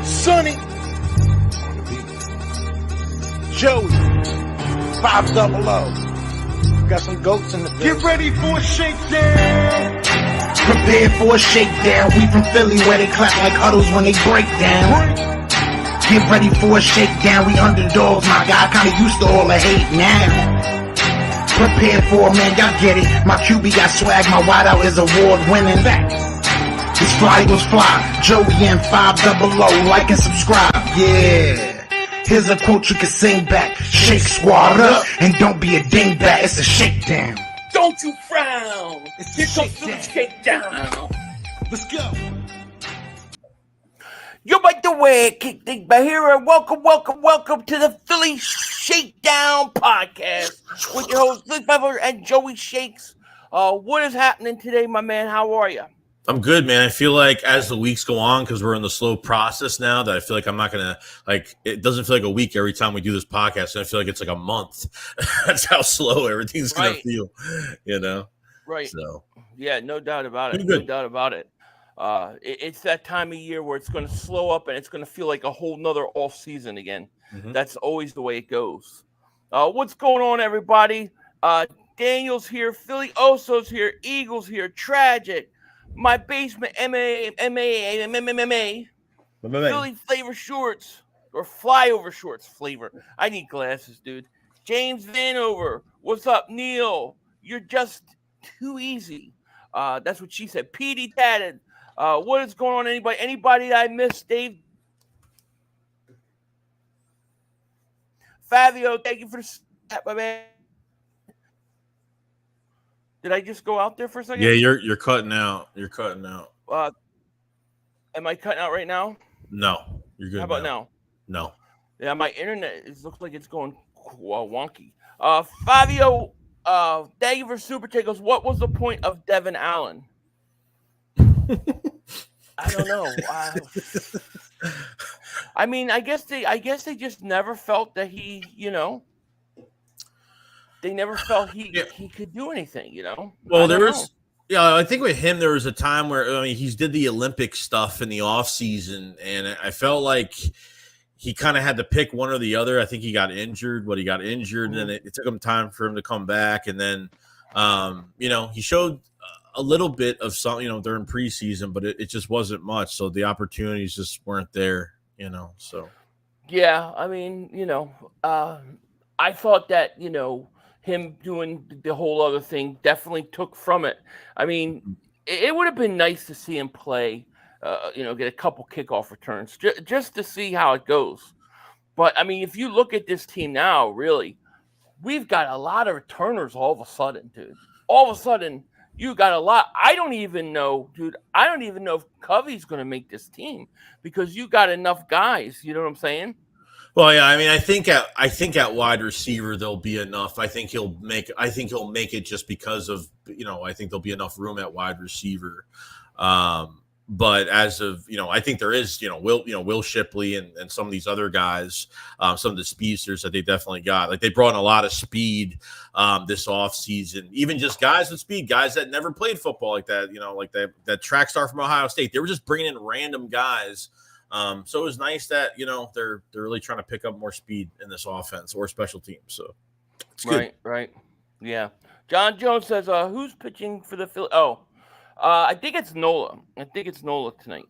Sonny, Joey, 500. Got some goats in the building. Get ready for a shakedown. Prepare for a shakedown. We from Philly where they clap like huddles when they break down. Get ready for a shakedown. We underdogs, my guy. Kinda used to all the hate now. Prepare for it, man. Y'all get it. My QB got swag. My wideout is award winning. This fly Eagles fly. Joey and 500. Like and subscribe. Yeah. Here's a quote you can sing back. Shake squad up and don't be a dingbat. It's a shakedown. Don't you frown. Here comes the shakedown. Let's go. You like the way it kicked things back here, and welcome to the Philly Shakedown podcast with your host Lee Pepper and Joey Shakes. What is happening today, my man? How are you? I'm good, man. I feel like as the weeks go on, because we're in the slow process now, that I feel like I'm not going to, like, it doesn't feel like a week every time we do this podcast, and I feel like it's like a month. That's how slow everything's going to feel, you know? Right. So, yeah, no doubt about it. Good. No doubt about it. It's that time of year where it's going to slow up and it's going to feel like a whole nother off season again. Mm-hmm. That's always the way it goes. What's going on, everybody? Daniel's here, Philly Oso's here, Eagles here, Tragic. My basement, MMA, Philly flavor shorts or flyover shorts flavor. I need glasses, dude. James Vanover, what's up, Neil? You're just too easy. That's what she said. PD Tatted. What is going on? Anybody that I missed? Dave, Fabio, thank you for the step, my man. Did I just go out there for a second? Yeah, you're cutting out. You're cutting out. Am I cutting out right now? No, you're good. How about now? No. Yeah, my internet looks like it's going wonky. Fabio, thank you for super tickles. What was the point of Devin Allen? I don't know. I mean, I guess they just never felt that he, they never felt he could do anything, Well, I think with him, there was a time where, he did the Olympic stuff in the offseason, and I felt like he kind of had to pick one or the other. I think he got injured, and then it took him time for him to come back. And then, he showed a little bit of something, during preseason, but it just wasn't much. So the opportunities just weren't there, so. Yeah, I mean, I thought that, him doing the whole other thing definitely took from it. I mean, it would have been nice to see him play, get a couple kickoff returns just to see how it goes. But, I mean, if you look at this team now, really, we've got a lot of returners all of a sudden, dude. All of a sudden, you got a lot. I don't even know if Covey's going to make this team because you got enough guys. You know what I'm saying? Well, yeah, I mean, I think at wide receiver there'll be enough. I think he'll make it just because of, I think there'll be enough room at wide receiver. But as of, I think there is, Will Shipley and some of these other guys, some of the speedsters that they definitely got. Like, they brought in a lot of speed this offseason, even just guys with speed, guys that never played football like that, like that track star from Ohio State. They were just bringing in random guys. So it was nice that, they're really trying to pick up more speed in this offense or special teams. So it's good. Right. Yeah. John Jones says, who's pitching for the Philly? Oh, I think it's Nola. Tonight.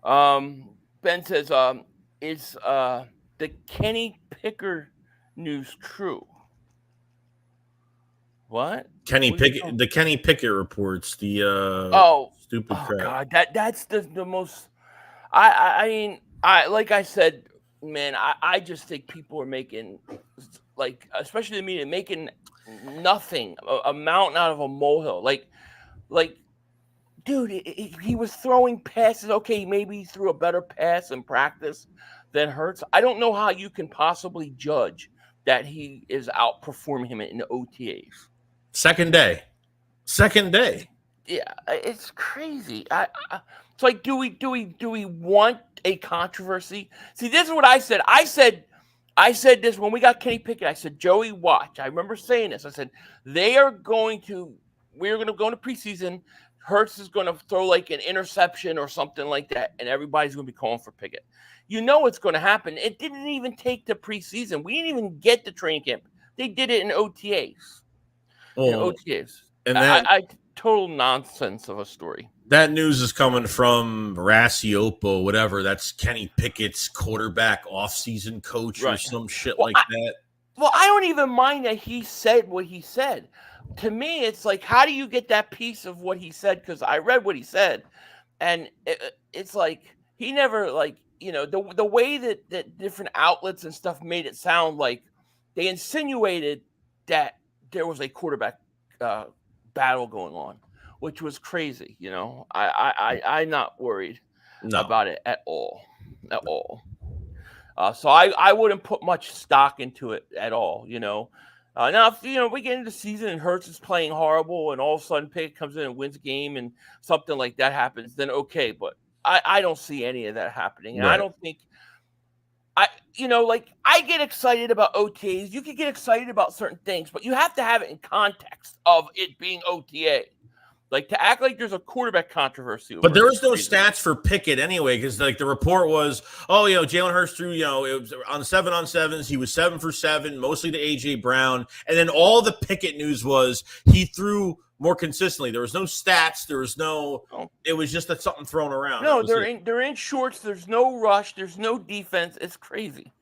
Ben says, is the Kenny Pickett news true? What? The Kenny Pickett reports, the stupid crap. God, that's the most. I mean, like I said, man, I just think people are making, like, especially the media, making nothing, a mountain out of a molehill. Like, dude, he was throwing passes. Okay, maybe he threw a better pass in practice than Hurts. I don't know how you can possibly judge that he is outperforming him in the OTAs. Second day. Yeah, it's crazy. It's like, do we want a controversy? See, this is what I said. I said this when we got Kenny Pickett. I said, Joey, watch. I remember saying this. I said, we're going to go into preseason. Hurts is going to throw like an interception or something like that, and everybody's going to be calling for Pickett. You know it's going to happen. It didn't even take the preseason. We didn't even get the training camp. They did it in OTAs. And that Total nonsense of a story. That news is coming from Rasiopo, whatever. That's Kenny Pickett's quarterback offseason coach or some shit like that. Well, I don't even mind that he said what he said. To me, it's like, how do you get that piece of what he said? Because I read what he said, and it's like he never, like, you know, the way that different outlets and stuff made it sound like they insinuated that there was a quarterback battle going on, which was crazy. You know, I'm not worried about it at all. So I wouldn't put much stock into it at all. You know, now if we get into the season and Hurts is playing horrible and all of a sudden Pickett comes in and wins a game and something like that happens, then okay. But I don't see any of that happening, and I don't think. I get excited about OTAs. You can get excited about certain things, but you have to have it in context of it being OTA. Like, to act like there's a quarterback controversy. But there was no stats for Pickett anyway, because like the report was, Jalen Hurts threw, it was on 7-on-7s. He was 7 for 7, mostly to A.J. Brown. And then all the Pickett news was he threw more consistently. There was no stats. There was no – it was just something thrown around. No, they're in shorts. There's no rush. There's no defense. It's crazy.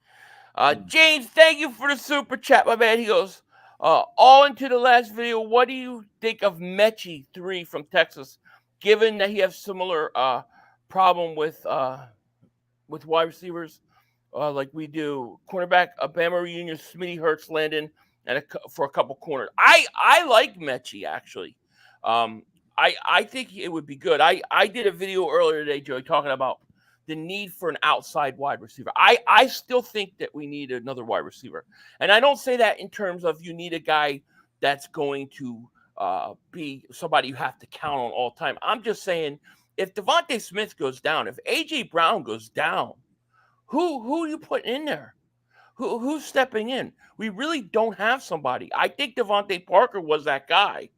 James, thank you for the super chat, my man. He goes – all into the last video, what do you think of Mechie 3 from Texas, given that he has similar problem with wide receivers like we do? Cornerback, Bama reunion, Smitty, Hurts, Landon, and for a couple corners. I like Mechie, actually. I think it would be good. I did a video earlier today, Joey, talking about the need for an outside wide receiver. I still think that we need another wide receiver. And I don't say that in terms of you need a guy that's going to be somebody you have to count on all the time. I'm just saying, if Devontae Smith goes down, if A.J. Brown goes down, who are you putting in there? Who's stepping in? We really don't have somebody. I think Devontae Parker was that guy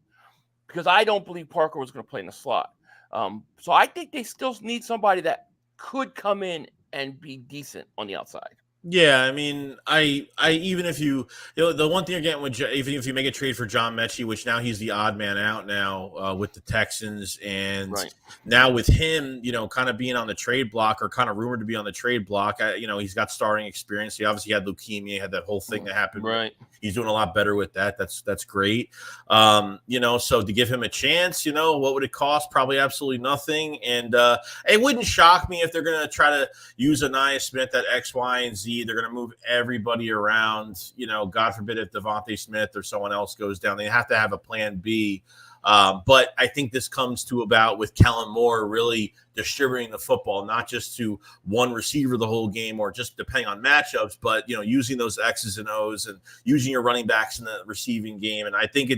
because I don't believe Parker was going to play in the slot. So I think they still need somebody that could come in and be decent on the outside. Yeah, I mean, I even if the one thing you're getting with even if you make a trade for John Mechie, which now he's the odd man out now with the Texans, and now with him, kind of being on the trade block or kind of rumored to be on the trade block, he's got starting experience. He obviously had leukemia, had that whole thing that happened. Right. He's doing a lot better with that. That's great. So to give him a chance, what would it cost? Probably absolutely nothing. And it wouldn't shock me if they're going to try to use Anaya Smith at X, Y, and Z. They're going to move everybody around. God forbid if Devontae Smith or someone else goes down, they have to have a plan B. But I think this comes to about with Kellen Moore really distributing the football, not just to one receiver the whole game or just depending on matchups, but, using those X's and O's and using your running backs in the receiving game. And I think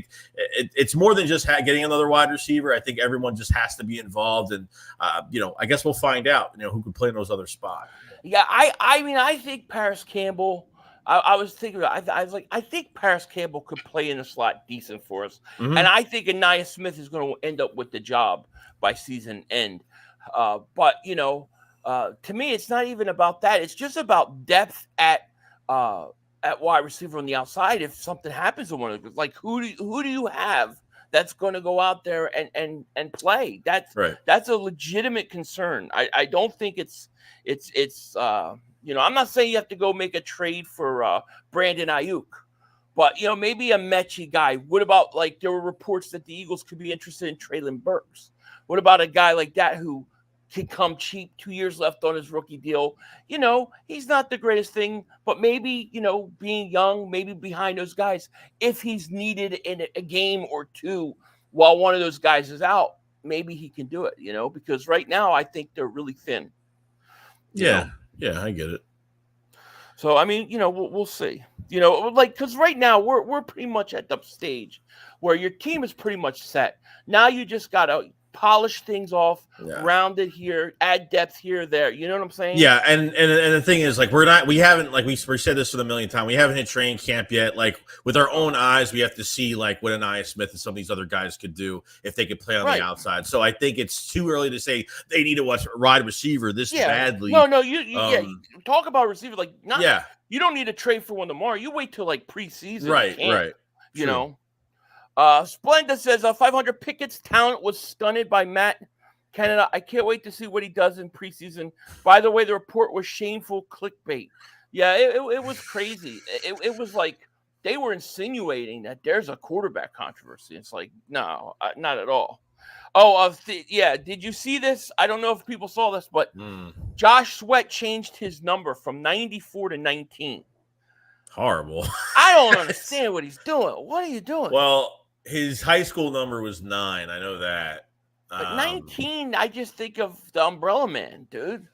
it's more than just getting another wide receiver. I think everyone just has to be involved. And, I guess we'll find out, who can play in those other spots. Yeah, I think Paris Campbell. I was thinking about it. I was like, I think Paris Campbell could play in the slot decent for us. Mm-hmm. And I think Anaya Smith is going to end up with the job by season end. But to me, it's not even about that. It's just about depth at wide receiver on the outside. If something happens to one of them, like who do you have that's going to go out there and play? That's a legitimate concern. I don't think it's I'm not saying you have to go make a trade for Brandon Ayuk, but maybe a Mechie guy. What about, like, there were reports that the Eagles could be interested in Treylon Burks? What about a guy like that who can come cheap, 2 years left on his rookie deal? He's not the greatest thing, but maybe, being young, maybe behind those guys, if he's needed in a game or two while one of those guys is out, maybe he can do it, because right now I think they're really thin. Yeah, I get it. So, I mean, we'll see. Because right now we're pretty much at the stage where your team is pretty much set. Now you just got to polish things off, Yeah. round it here, add depth here, there. You know what I'm saying? Yeah, and the thing is, like, we haven't, like, we said this for the millionth time, we haven't hit training camp yet. Like, with our own eyes, we have to see, like, what Anaya Smith and some of these other guys could do if they could play on the outside. So I think it's too early to say they need to watch wide receiver this badly. No, you talk about receiver, like, you don't need to trade for one tomorrow. You wait till, like, preseason. Right. You know? Splenda says 500 Pickett's talent was stunned by Matt Canada. I can't wait to see what he does in preseason. By the way, the report was shameful clickbait. Yeah, it was crazy. It was like they were insinuating that there's a quarterback controversy. It's like, no, not at all. Did you see this? I don't know if people saw this, but Josh Sweat changed his number from 94 to 19. Horrible. I don't understand what he's doing. What are you doing? Well, his high school number was 9. I know that. But 19, I just think of the Umbrella Man, dude.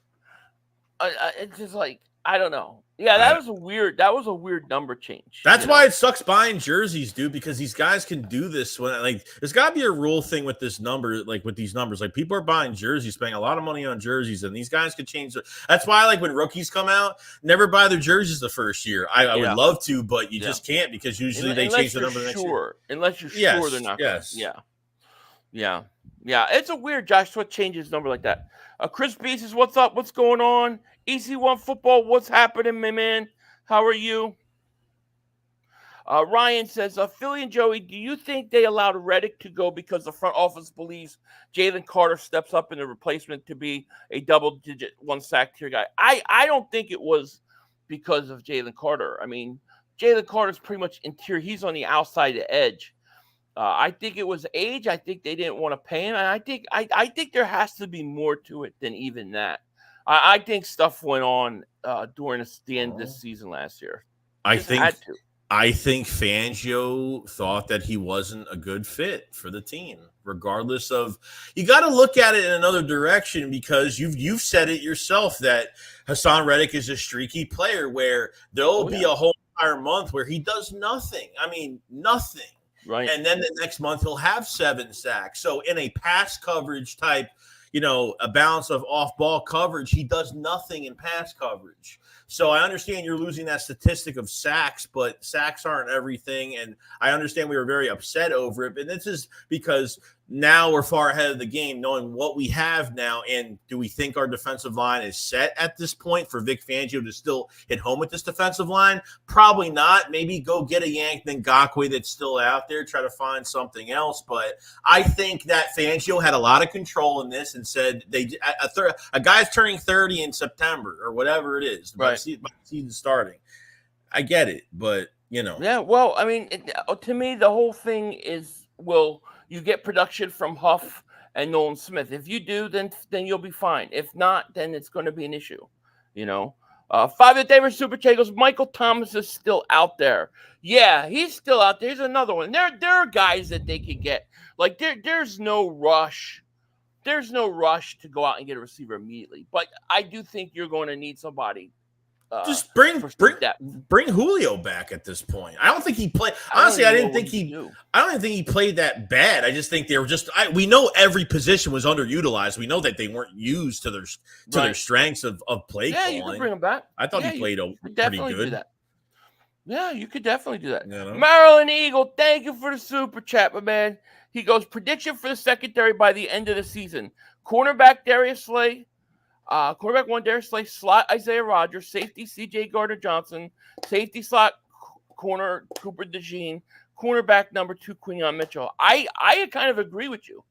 It's just like, I don't know. Yeah, that was a weird number change. That's why it sucks buying jerseys, dude, because these guys can do this when, like, there's got to be a rule thing with this number, like with these numbers. Like, people are buying jerseys, spending a lot of money on jerseys, and these guys could change that's why, like, when rookies come out, never buy their jerseys the first year. I would love to, but you just can't, because usually they change the number the next year. Unless you're sure they're not going to. Yeah. It's a weird Josh Sweat changes number like that. Chris B says, what's up? What's going on? EC1 football, what's happening, my man? How are you? Ryan says, Philly and Joey, do you think they allowed Reddick to go because the front office believes Jalen Carter steps up in the replacement to be a double-digit one-sack tier guy? I don't think it was because of Jalen Carter. I mean, Jalen Carter's pretty much interior. He's on the outside edge. I think it was age. I think they didn't want to pay him. And I think there has to be more to it than even that. I think stuff went on during the end of this season last year. I think Fangio thought that he wasn't a good fit for the team, regardless of. You got to look at it in another direction, because you've said it yourself that Hassan Reddick is a streaky player where there'll be a whole entire month where he does nothing. I mean, nothing. Right. And then the next month he'll have 7 sacks. So in a pass coverage type, a balance of off-ball coverage, he does nothing in pass coverage. So I understand you're losing that statistic of sacks, but sacks aren't everything. And I understand we were very upset over it. But this is because now we're far ahead of the game, knowing what we have now. And do we think our defensive line is set at this point for Vic Fangio to still hit home with this defensive line? Probably not. Maybe go get a Yank Ngakoue that's still out there, try to find something else. But I think that Fangio had a lot of control in this and said a guy's turning 30 in September or whatever it is. Right. Season starting. I get it, but Yeah, well, I mean, to me, the whole thing is, will you get production from Huff and Nolan Smith? If you do, then you'll be fine. If not, then it's going to be an issue. 5 David Super Chat goes, Michael Thomas is still out there. Yeah, he's still out there. Here's another one. There are guys that they could get. Like, there's no rush. There's no rush to go out and get a receiver immediately. But I do think you're going to need somebody. Just bring Julio back at this point. I don't think he played. Honestly, I don't even think he played that bad. I just think they were we know every position was underutilized. We know that they weren't used to their strengths of play calling. You could bring him back. I thought he played pretty good. Do that. Yeah, you could definitely do that. Maryland Eagle, thank you for the super chat, my man. He goes, prediction for the secondary by the end of the season. Cornerback Darius Slay. Cornerback 1, Darius Slay, slot Isaiah Rodgers, safety C.J. Gardner-Johnson, safety slot corner Cooper DeJean, cornerback number 2 Quinyon Mitchell. I kind of agree with you.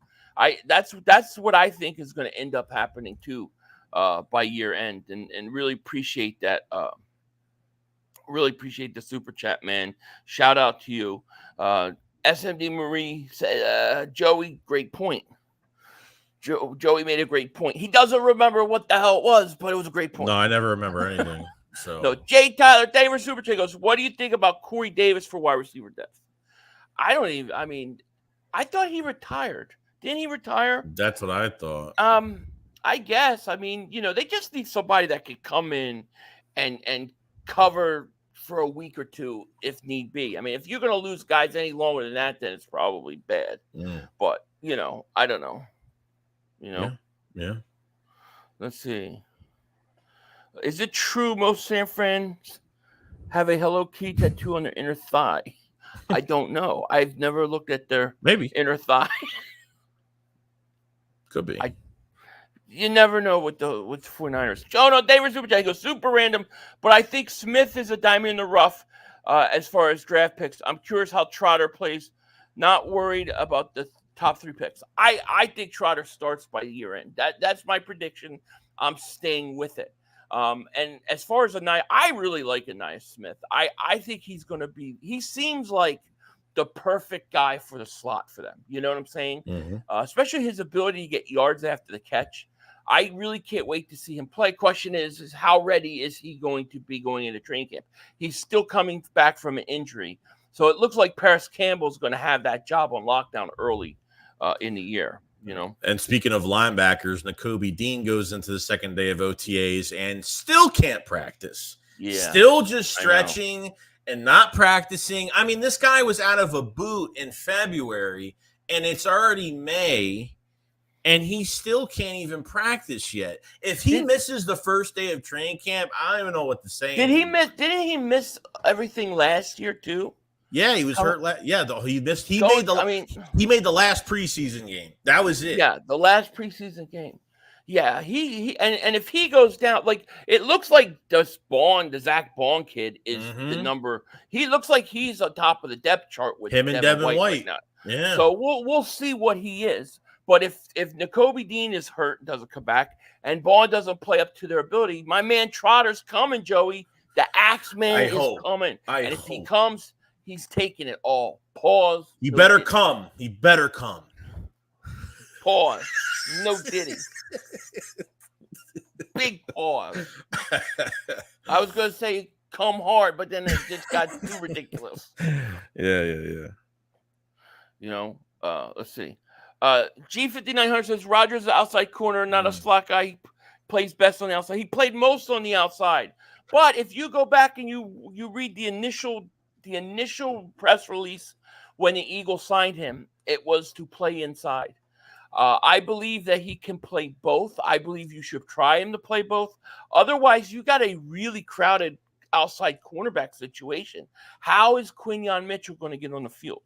That's what I think is going to end up happening too by year end, and really appreciate that. Really appreciate the super chat, man. Shout out to you, SMD Marie said, Joey, great point. Joey made a great point. He doesn't remember what the hell it was, but it was a great point. No, I never remember anything. So no, Jay Tyler, David Super Chat goes, what do you think about Corey Davis for wide receiver depth? I thought he retired. Didn't he retire? That's what I thought. I guess. I mean, they just need somebody that could come in and cover for a week or two if need be. I mean, if you're going to lose guys any longer than that, then it's probably bad. But, I don't know. You know. Yeah. Let's see. Is it true most San Frans have a Hello Kitty tattoo on their inner thigh? I don't know. I've never looked at their inner thigh. Could be. You never know with the 49ers. Oh, no, David Super Chat goes super random, but I think Smith is a diamond in the rough as far as draft picks. I'm curious how Trotter plays. Not worried about the top 3 picks. I think Trotter starts by year end. That's my prediction. I'm staying with it. And as far as I really like Anais Smith. I think he's going to be. He seems like the perfect guy for the slot for them. You know what I'm saying? Mm-hmm. Especially his ability to get yards after the catch. I really can't wait to see him play. Question is how ready is he going to be going into training camp? He's still coming back from an injury. So it looks like Paris Campbell's going to have that job on lockdown early in the year, you know. And speaking of linebackers, Nakobe Dean goes into the second day of OTAs and still can't practice. Yeah. Still just stretching and not practicing. I mean, this guy was out of a boot in February, and it's already May. And he still can't even practice yet. If he misses the first day of training camp, I don't even know what to say. Didn't he miss everything last year too? Yeah, he was hurt. He missed. He made the last preseason game. That was it. Yeah, the last preseason game. Yeah, he and if he goes down, like it looks like the Zach Bond kid is the number. He looks like he's on top of the depth chart with him and Devin White. Right, yeah. So we'll see what he is. But if Nakobe Dean is hurt and doesn't come back, and Bond doesn't play up to their ability, my man Trotter's coming, Joey. The Axeman is coming. And if he comes, he's taking it all. Pause. He better come. He better come. Pause. No kidding. Big pause. I was going to say come hard, but then it just got too ridiculous. Yeah. You know, let's see. G5900 says Rodgers is an outside corner, not a slot guy. He plays best on the outside. He played most on the outside. But if you go back and you read the initial press release when the Eagles signed him, it was to play inside. I believe that he can play both. I believe you should try him to play both. Otherwise, you got a really crowded outside cornerback situation. How is Quinyon Mitchell going to get on the field?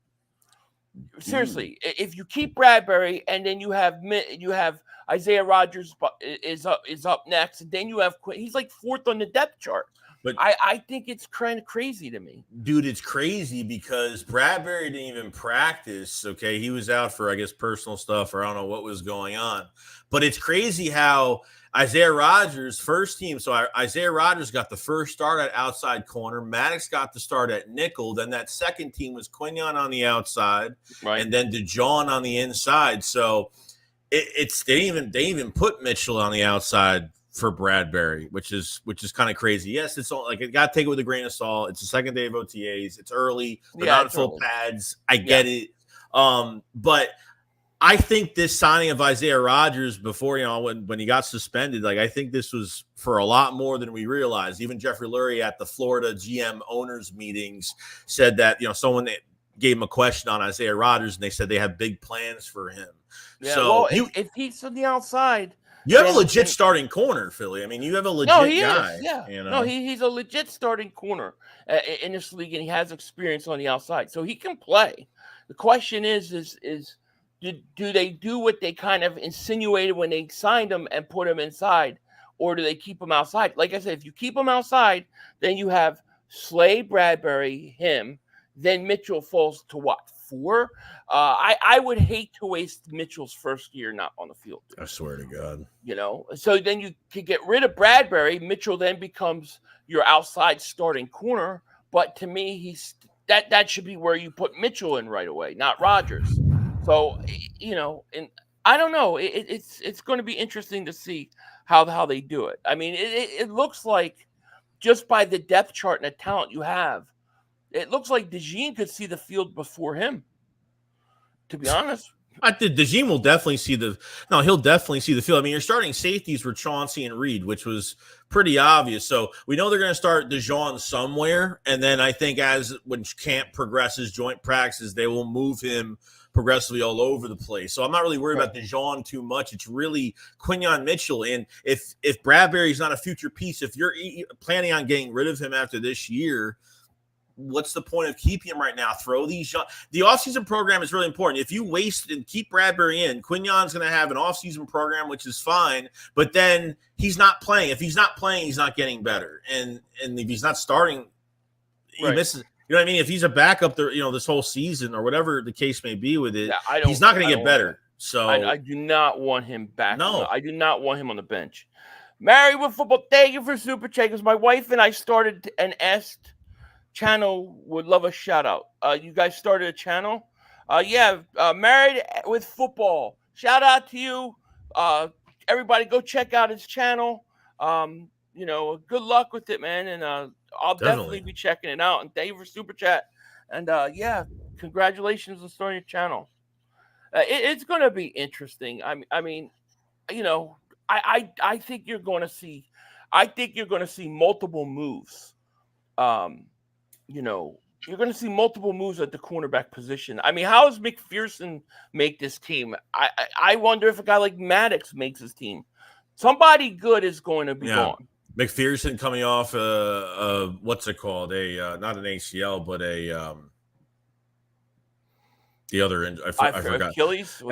Seriously, if you keep Bradberry and then you have Isaiah Rodgers is up next, and then you have he's like 4th on the depth chart. But I think it's kind of crazy to me, dude. It's crazy because Bradberry didn't even practice. Okay, he was out for I guess personal stuff, or I don't know what was going on. But it's crazy how Isaiah Rodgers first team. So Isaiah Rodgers got the first start at outside corner. Maddox got the start at nickel. Then that second team was Quinyon on the outside, right? And then Dejean on the inside. So they even put Mitchell on the outside for Bradberry, which is kind of crazy. Yes, it's all like it got to take it with a grain of salt. It's the second day of OTAs. It's early. They're not in full pads. I get it. But I think this signing of Isaiah Rodgers before, when he got suspended, like I think this was for a lot more than we realized. Even Jeffrey Lurie at the Florida GM owners meetings said that, someone gave him a question on Isaiah Rodgers and they said they have big plans for him. Yeah, so if he's on the outside, you have a legit starting corner, Philly. I mean, you have a legit guy. Is, yeah. No, he's a legit starting corner in this league, and he has experience on the outside, so he can play. The question is do they do what they kind of insinuated when they signed him and put him inside, or do they keep him outside? Like I said, if you keep him outside, then you have Slay, Bradberry, him, then Mitchell falls to what? 4? I would hate to waste Mitchell's first year not on the field. I swear to God. So then you could get rid of Bradberry. Mitchell then becomes your outside starting corner. But to me, that should be where you put Mitchell in right away, not Rodgers. So, and I don't know. It's going to be interesting to see how they do it. I mean, it looks like just by the depth chart and the talent you have, it looks like Dejean could see the field before him, to be honest. I think Dejean will definitely see he'll definitely see the field. I mean, your starting safeties were Chauncey and Reed, which was pretty obvious. So we know they're going to start Dejean somewhere. And then I think when camp progresses, joint practices, they will move him progressively all over the place. So I'm not really worried about Dejean too much. It's really Quinyon Mitchell. And if Bradberry's not a future piece, if you're planning on getting rid of him after this year, what's the point of keeping him right now? Throw these young. The offseason program is really important. If you waste and keep Bradberry in, Quinyon's going to have an offseason program, which is fine, but then he's not playing. If he's not playing, he's not getting better. And if he's not starting, he misses. You know what I mean? If he's a backup there, this whole season or whatever the case may be with it, he's not going to get better. So I do not want him back. No, I do not want him on the bench. Married with Football, thank you for super chat, because my wife and I started an est channel, would love a shout out. You guys started a channel? Married with Football. Shout out to you. Everybody go check out his channel. Good luck with it, man. And I'll definitely be checking it out. And thank you for super chat. And congratulations on starting your channel. It's going to be interesting. I think you're going to see. I think you're going to see multiple moves. You're going to see multiple moves at the cornerback position. I mean, how does McPherson make this team? I wonder if a guy like Maddox makes his team. Somebody good is going to be gone. McPherson coming off what's it called? Not an ACL, but the other I forgot. Achilles.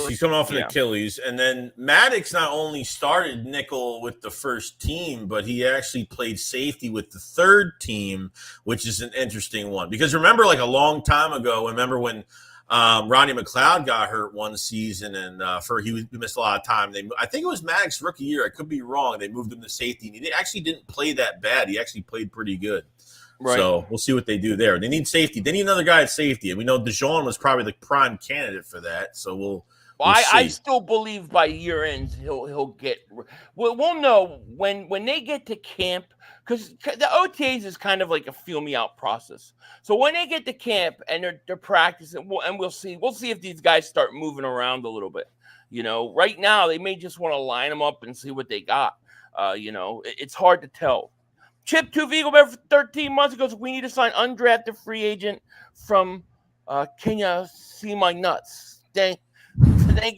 He's coming off an Achilles, and then Maddox not only started nickel with the first team, but he actually played safety with the third team, which is an interesting one. Because remember, like a long time ago, when Ronnie McLeod got hurt one season, and he missed a lot of time. I think it was Maddox's rookie year. I could be wrong. They moved him to safety, and he actually didn't play that bad. He actually played pretty good. Right. So we'll see what they do there. They need safety. They need another guy at safety, and we know Dejean was probably the prime candidate for that. So we'll see. I still believe by year end he'll get. We'll know when they get to camp, because the OTAs is kind of like a feel me out process. So when they get to camp and they're practicing, we'll see if these guys start moving around a little bit. Right now they may just want to line them up and see what they got. It's hard to tell. Chip 2 Vigo for 13 months goes, we need to sign undrafted free agent from Kenya. See my nuts. Thank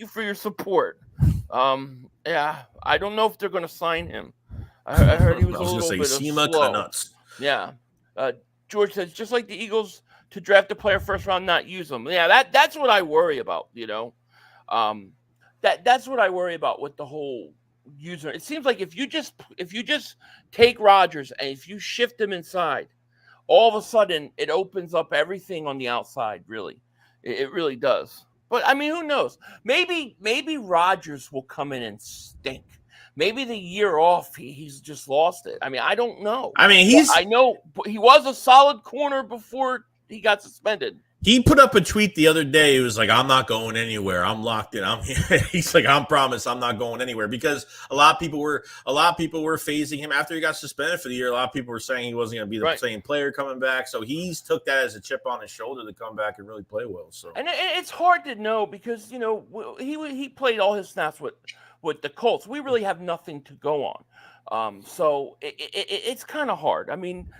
you for your support. I don't know if they're going to sign him. I heard he was a little bit slow. Nuts. Yeah. George says, just like the Eagles to draft a player first round, not use them. Yeah, that's what I worry about. That's what I worry about with the whole user. It seems like if you just take Rodgers and if you shift him inside, all of a sudden it opens up everything on the outside. Really, it really does. But I mean, who knows? Maybe Rodgers will come in and stink. Maybe the year off he's just lost it. I mean, I don't know. I mean, I know he was a solid corner before he got suspended. He put up a tweet the other day. He was like, I'm not going anywhere. I'm locked in. I'm here. He's like, I promise I'm not going anywhere, because a lot of people were phasing him after he got suspended for the year. A lot of people were saying he wasn't going to be the same player coming back. So he's took that as a chip on his shoulder to come back and really play well. So, and it's hard to know, because, he played all his snaps with the Colts. We really have nothing to go on. So it's kind of hard. I mean,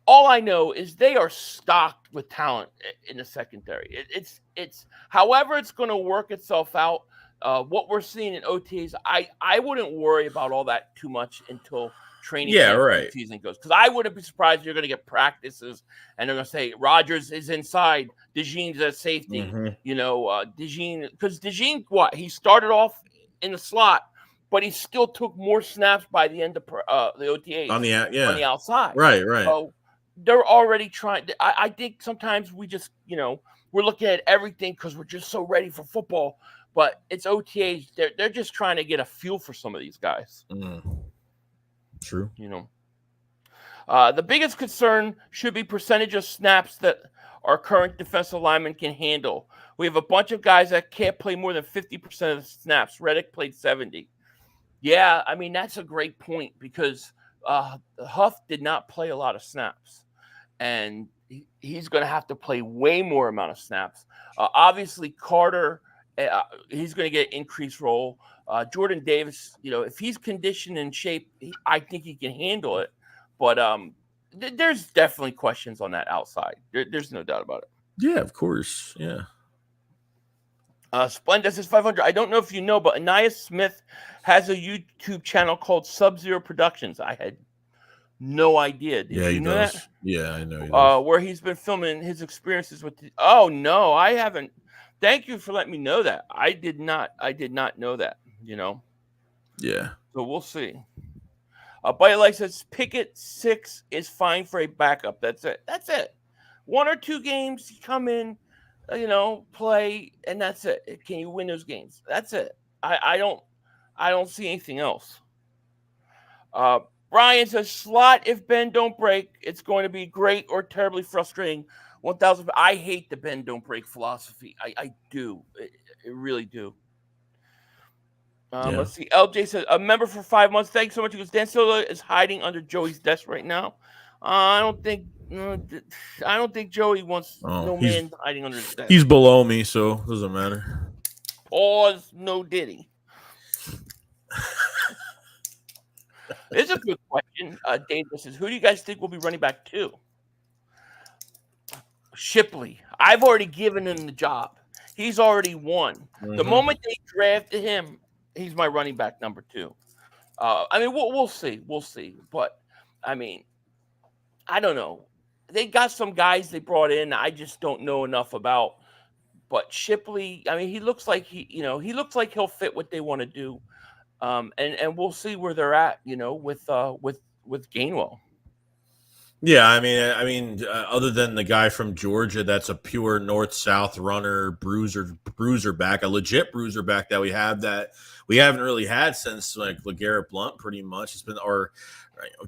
all I know is they are stocked with talent in the secondary. It's however it's going to work itself out. What we're seeing in OTAs, I wouldn't worry about all that too much until training season goes, because I wouldn't be surprised if you're going to get practices and they're going to say Rodgers is inside, Dejean's at safety. Dejean, because Dejean, he started off in the slot, but he still took more snaps by the end of the OTAs on the outside. Right. So they're already trying. I think sometimes we just, we're looking at everything because we're just so ready for football. But it's OTAs. They're just trying to get a feel for some of these guys. True. The biggest concern should be percentage of snaps that our current defensive linemen can handle. We have a bunch of guys that can't play more than 50% of the snaps. Reddick played 70. Yeah, I mean, that's a great point, because Huff did not play a lot of snaps, and he's going to have to play way more amount of snaps. Obviously, Carter, he's going to get increased role. Jordan Davis, if he's conditioned in shape, I think he can handle it. But there's definitely questions on that outside. There's no doubt about it. Yeah, of course. Yeah. Splenda says 500. I don't know if you know, but Anaya Smith has a YouTube channel called Sub-Zero Productions. I had no idea. Did you know that? Yeah, I know he does. Where he's been filming his experiences with oh no, I haven't. Thank you for letting me know that. I did not know that, Yeah. So we'll see. Bite Light says Pickett 6 is fine for a backup. That's it. 1 or 2 games, you come in, play, and that's it. Can you win those games? That's it. I don't see anything else. Brian says slot if bend don't break, it's going to be great or terribly frustrating. 1,000. I hate the bend don't break philosophy. I do. I really do. Let's see. LJ says a member for 5 months. Thanks so much. He goes, Dan Silva is hiding under Joey's desk right now. I don't think Joey wants no man hiding under his desk. He's below me, so it doesn't matter. Pause. No Diddy. This is a good question. Dave says, who do you guys think will be running back 2? Shipley. I've already given him the job. He's already won. Mm-hmm. The moment they drafted him, he's my running back number 2. We'll see. We'll see. But, I don't know. They got some guys they brought in I just don't know enough about. But Shipley, he looks like he'll fit what they want to do. And we'll see where they're at, with Gainwell. Yeah, other than the guy from Georgia, that's a pure north-south runner, bruiser back, a legit bruiser back that we haven't really had since like LeGarrette Blount, pretty much. It's been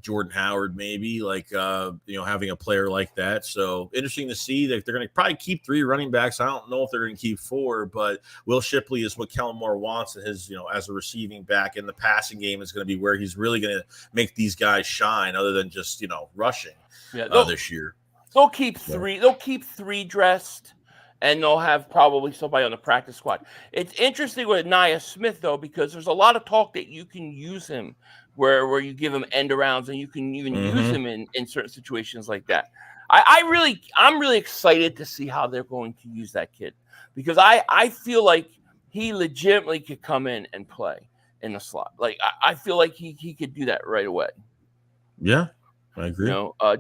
Jordan Howard, maybe having a player like that. So interesting to see that they're going to probably keep 3 running backs. I don't know if they're going to keep 4, but Will Shipley is what Kellen Moore wants in his, as a receiving back in the passing game is going to be where he's really going to make these guys shine other than just, rushing this year. They'll keep 3. They'll keep 3 dressed. And they'll have probably somebody on the practice squad. It's interesting with Nia Smith, though, because there's a lot of talk that you can use him where you give him end arounds and you can even use him in certain situations like that. I'm really excited to see how they're going to use that kid because I feel like he legitimately could come in and play in the slot. Like I feel like he could do that right away. Yeah. I agree.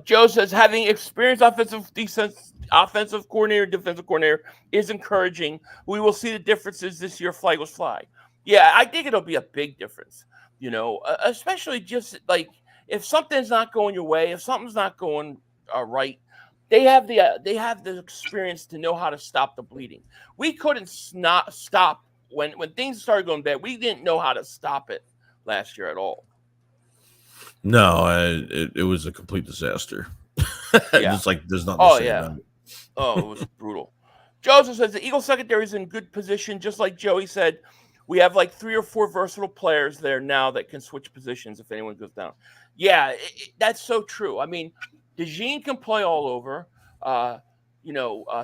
Joe says having experienced offensive coordinator, defensive coordinator is encouraging. We will see the differences this year. Flag was fly. Yeah, I think it'll be a big difference. Especially just like if something's not going your way, if something's not going right, they have the experience to know how to stop the bleeding. We couldn't stop when things started going bad. We didn't know how to stop it last year at all. No, it was a complete disaster. It's like there's nothing to say about it. Oh, it was brutal. Joseph says the Eagles secondary is in good position. Just like Joey said, we have like 3 or 4 versatile players there now that can switch positions if anyone goes down. Yeah, that's so true. Dejean can play all over.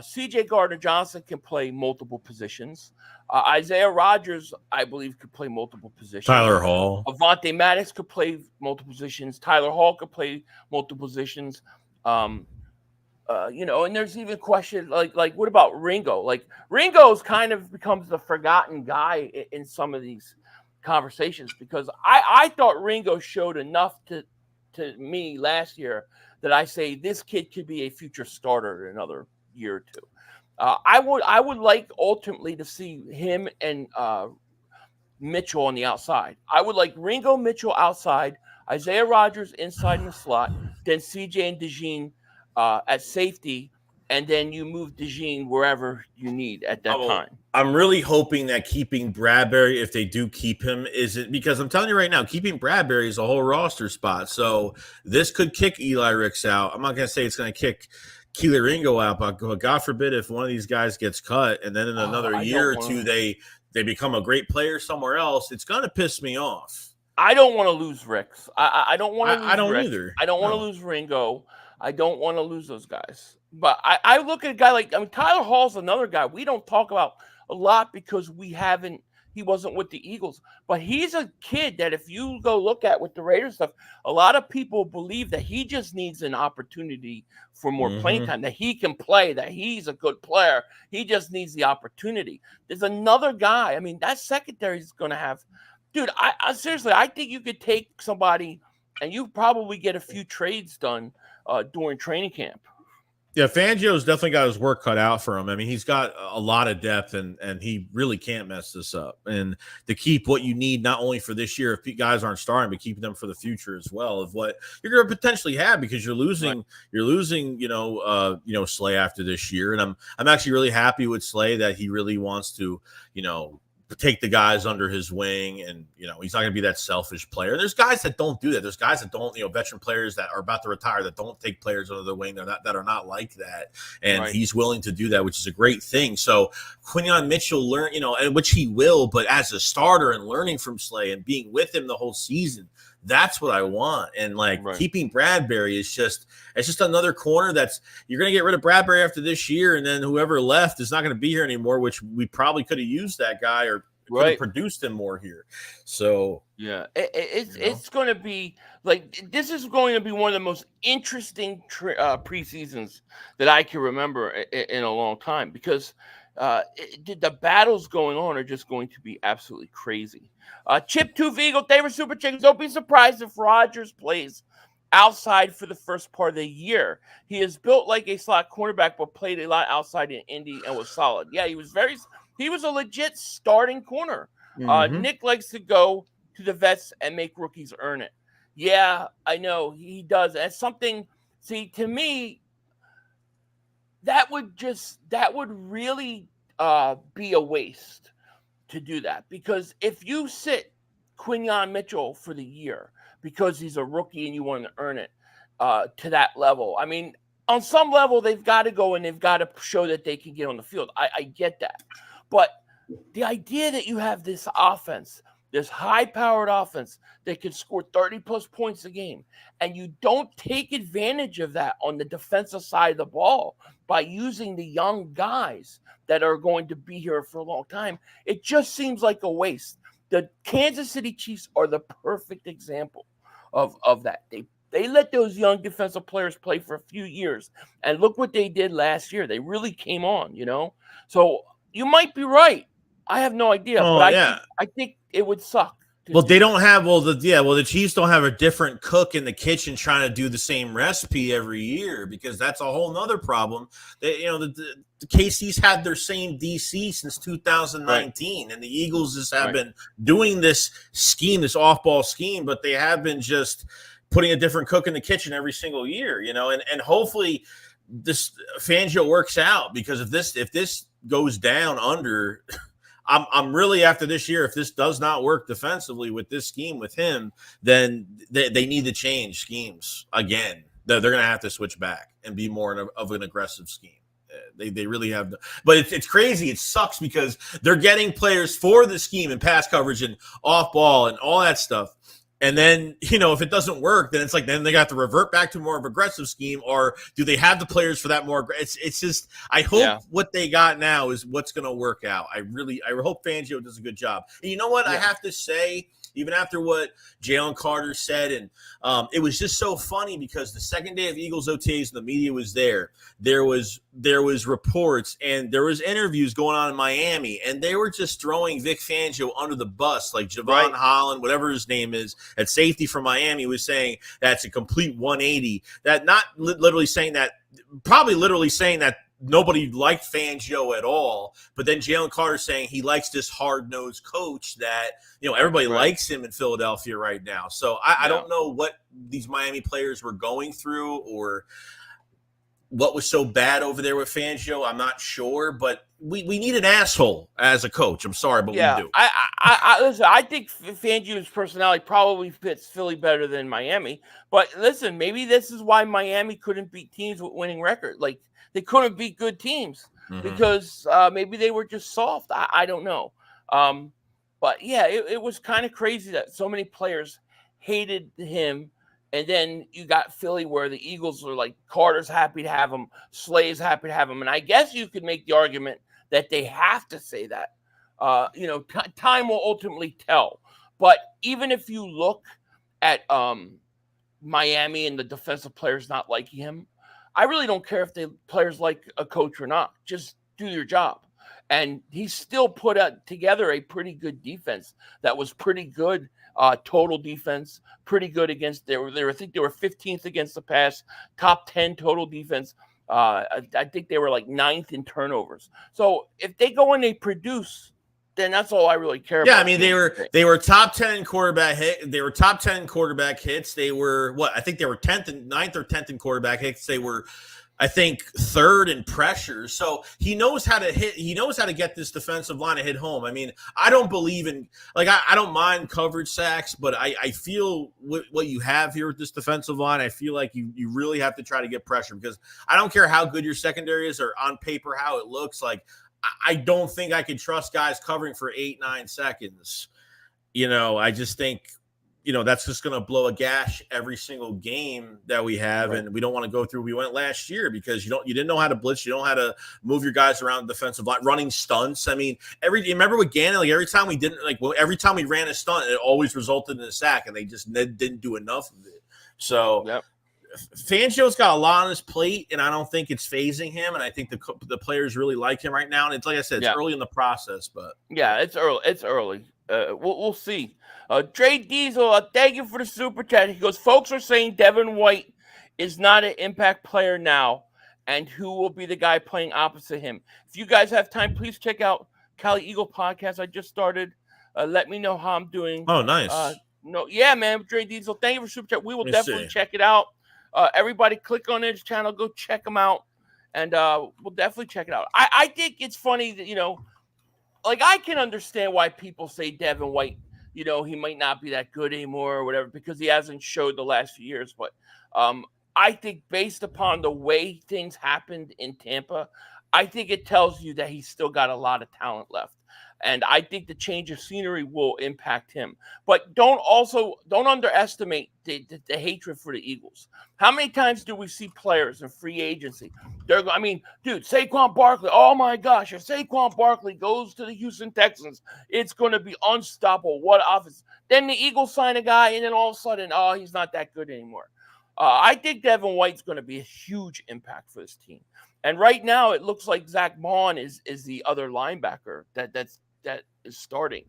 C.J. Gardner-Johnson can play multiple positions. Isaiah Rodgers, I believe, could play multiple positions. Tyler Hall. Avonte Maddox could play multiple positions. Tyler Hall could play multiple positions. And there's even a question like what about Ringo? Like Ringo's kind of becomes the forgotten guy in some of these conversations because I thought Ringo showed enough to me last year that I say this kid could be a future starter in another year or 2. I would like ultimately to see him and Mitchell on the outside. I would like Ringo, Mitchell outside, Isaiah Rodgers inside in the slot, then CJ and Dejean at safety, and then you move Dejean wherever you need at that time. I'm really hoping that keeping Bradberry, if they do keep him, isn't because I'm telling you right now, keeping Bradberry is a whole roster spot. So this could kick Eli Ricks out. I'm not going to say it's going to kick Keely Ringo out, but God forbid if one of these guys gets cut and then in another year or 2 they become a great player somewhere else, it's going to piss me off. I don't want to lose Ricks. I don't want to lose I don't Ricks. either. I don't want to lose Ringo. I don't want to lose those guys. But I look at a guy like Tyler Hall's another guy we don't talk about a lot because we haven't he wasn't with the Eagles. But he's a kid that if you go look at with the Raiders stuff, a lot of people believe that he just needs an opportunity for more playing time, that he can play, that he's a good player. He just needs the opportunity. There's another guy. I mean, that secondary is going to have – dude, I seriously, I think you could take somebody and you probably get a few trades done during training camp. Yeah, Fangio's definitely got his work cut out for him. I mean, he's got a lot of depth, and he really can't mess this up. And to keep what you need, not only for this year, if guys aren't starting, but keeping them for the future as well, of what you're going to potentially have, because you're losing, Slay after this year. And I'm actually really happy with Slay that he really wants to, take the guys under his wing, and he's not going to be that selfish player. There's guys that don't do that. There's guys that don't, veteran players that are about to retire that don't take players under their wing. That are not like that, and he's willing to do that, which is a great thing. So Quinyon Mitchell learn, and which he will, but as a starter and learning from Slay and being with him the whole season, that's what I want. And keeping Bradberry is just another corner that's you're going to get rid of Bradberry after this year, and then whoever left is not going to be here anymore, which we probably could have used that guy or could have produced him more here. So yeah, it's going to be this is going to be one of the most interesting preseasons that I can remember in a long time, because the battles going on are just going to be absolutely crazy. Chip 2 Vigo, David Super Chickens. Don't be surprised if Rodgers plays outside for the first part of the year. He is built like a slot cornerback, but played a lot outside in Indy and was solid. Yeah, he was a legit starting corner. Nick likes to go to the vets and make rookies earn it. Yeah, I know he does. That's something. See, to me, that would really be a waste to do that, because if you sit Quinyon Mitchell for the year because he's a rookie and you want to earn it to that level, I mean, on some level they've got to go and they've got to show that they can get on the field. I get that, but the idea that you have this offense, this high-powered offense that can score 30-plus points a game, and you don't take advantage of that on the defensive side of the ball by using the young guys that are going to be here for a long time, it just seems like a waste. The Kansas City Chiefs are the perfect example of that. They let those young defensive players play for a few years, and look what they did last year. They really came on, So you might be right. I have no idea, I think it would suck. Well, they don't have the Chiefs don't have a different cook in the kitchen trying to do the same recipe every year, because that's a whole nother problem. The KC's had their same DC since 2019, and the Eagles have been doing this scheme, this off-ball scheme, but they have been just putting a different cook in the kitchen every single year, and hopefully this Fangio works out, because if this goes down under. I'm really, after this year, if this does not work defensively with this scheme with him, then they need to change schemes again. They're going to have to switch back and be more of an aggressive scheme. They really have. But it's crazy. It sucks because they're getting players for the scheme and pass coverage and off ball and all that stuff. And then, if it doesn't work, then it's then they got to revert back to more of an aggressive scheme, or do they have the players for that more? It's just, I hope what they got now is what's going to work out. I hope Fangio does a good job. And you know what? Yeah. I have to say, even after what Jalen Carter said, and it was just so funny because the second day of Eagles OTAs, the media was there. There was reports and there was interviews going on in Miami, and they were just throwing Vic Fangio under the bus, like Javon Holland, whatever his name is, at safety from Miami, was saying that's a complete 180. That not literally saying that, probably literally saying that nobody liked Fangio at all, but then Jalen Carter saying he likes this hard-nosed coach that, everybody likes him in Philadelphia right now. So I don't know what these Miami players were going through or what was so bad over there with Fangio. I'm not sure, but we need an asshole as a coach. I'm sorry, but we do. Listen, I think Fangio's personality probably fits Philly better than Miami. But listen, maybe this is why Miami couldn't beat teams with winning record. Like, they couldn't beat good teams because maybe they were just soft. I don't know. But, yeah, it was kind of crazy that so many players hated him. And then you got Philly where the Eagles are like, Carter's happy to have him, Slay's happy to have him. And I guess you could make the argument that they have to say that Time will ultimately tell. But even if you look at Miami and the defensive players not liking him, I really don't care if the players like a coach or not. Just do your job. And he still put together a pretty good defense that was pretty good total defense, pretty good against. I think they were 15th against the pass, top 10 total defense. I think they were like 9th in turnovers. So if they go and they produce, then that's all I really care about. Yeah, I mean they were top 10 in quarterback hit. They were top 10 in quarterback hits. They were I think they were 10th and 9th or 10th in quarterback hits. They were, I think, 3rd in pressures. So he knows how to hit. He knows how to get this defensive line to hit home. I mean, I don't believe in I don't mind coverage sacks, but I feel what you have here with this defensive line, I feel like you really have to try to get pressure, because I don't care how good your secondary is or on paper how it looks like. I don't think I can trust guys covering for 8-9 seconds. I just think, that's just going to blow a gash every single game that we have. Right. And we don't want to go through. We went last year because you didn't know how to blitz. You don't know how to move your guys around the defensive line, running stunts. I mean, you remember with Gannon, every time we ran a stunt, it always resulted in a sack, and they just didn't do enough of it. So, yep. Fangio's got a lot on his plate, and I don't think it's phasing him. And I think the players really like him right now. And it's like I said, it's early in the process, but it's early. It's early. We'll see. Dre Diesel, thank you for the super chat. He goes, folks are saying Devin White is not an impact player now, and who will be the guy playing opposite him. If you guys have time, please check out Cali Eagle podcast. I just started. Let me know how I'm doing. Oh, nice. Man, Dre Diesel, thank you for super chat. We will definitely check it out. Everybody click on his channel, go check him out, and we'll definitely check it out. I think it's funny that, I can understand why people say Devin White, he might not be that good anymore or whatever, because he hasn't showed the last few years. But I think based upon the way things happened in Tampa, I think it tells you that he's still got a lot of talent left. And I think the change of scenery will impact him. But don't underestimate the hatred for the Eagles. How many times do we see players in free agency? Dude, Saquon Barkley, oh my gosh, if Saquon Barkley goes to the Houston Texans, it's going to be unstoppable. What offense? Then the Eagles sign a guy, and then all of a sudden, he's not that good anymore. I think Devin White's going to be a huge impact for this team. And right now, it looks like Zach Vaughn is the other linebacker that is starting.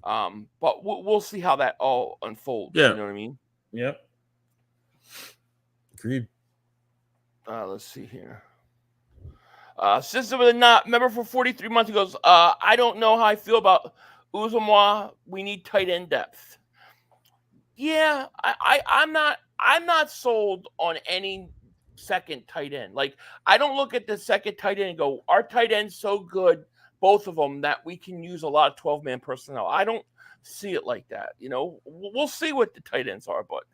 But we'll see how that all unfolds. Yeah. You know what I mean? Yep. Agreed. Let's see here. System of the Knot, member for 43 months, he goes, I don't know how I feel about Uzomah. We need tight end depth. Yeah, I'm not sold on any second tight end. I don't look at the second tight end and go, our tight end's so good, both of them, that we can use a lot of 12-man personnel. I don't see it like that. We'll see what the tight ends are, but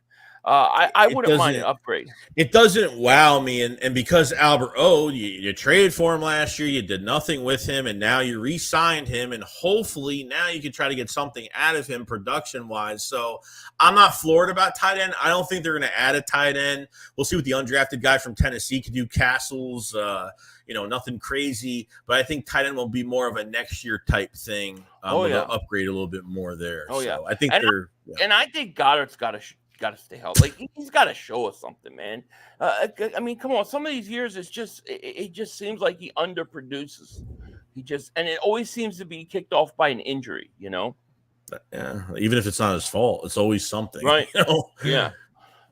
I wouldn't mind an upgrade. It doesn't wow me, and because Albert you traded for him last year, you did nothing with him, and now you re-signed him, and hopefully now you can try to get something out of him production-wise. So I'm not floored about tight end. I don't think they're going to add a tight end. We'll see what the undrafted guy from Tennessee can do. Castles, nothing crazy, but I think tight end will be more of a next year type thing. They'll upgrade a little bit more there. I think and I think Goddard's got to stay healthy. He's got to show us something, man. Come on. Some of these years, it just seems like he underproduces. And it always seems to be kicked off by an injury. Yeah. Even if it's not his fault, it's always something. Right. Yeah.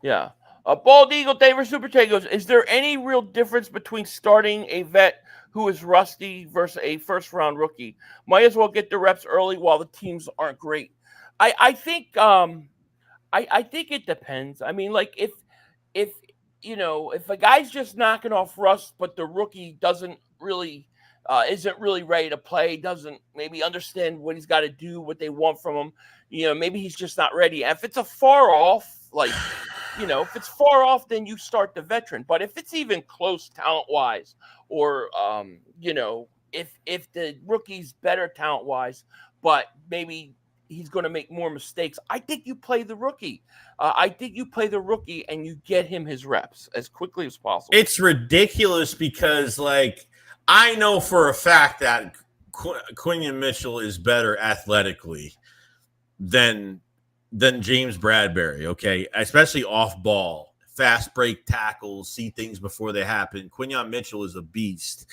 Yeah. Bald Eagle David Super Chat goes, is there any real difference between starting a vet who is rusty versus a first-round rookie? Might as well get the reps early while the teams aren't great. I think I think it depends. If a guy's just knocking off rust, but the rookie doesn't really isn't really ready to play, doesn't maybe understand what he's got to do, what they want from him, maybe he's just not ready. If it's a far off, if it's far off, then you start the veteran. But if it's even close talent-wise, or if the rookie's better talent-wise, but maybe he's going to make more mistakes, I think you play the rookie. And you get him his reps as quickly as possible. It's ridiculous because, I know for a fact that Quinion Mitchell is better athletically than James Bradberry, okay? Especially off ball, fast break tackles, see things before they happen. Quinion Mitchell is a beast.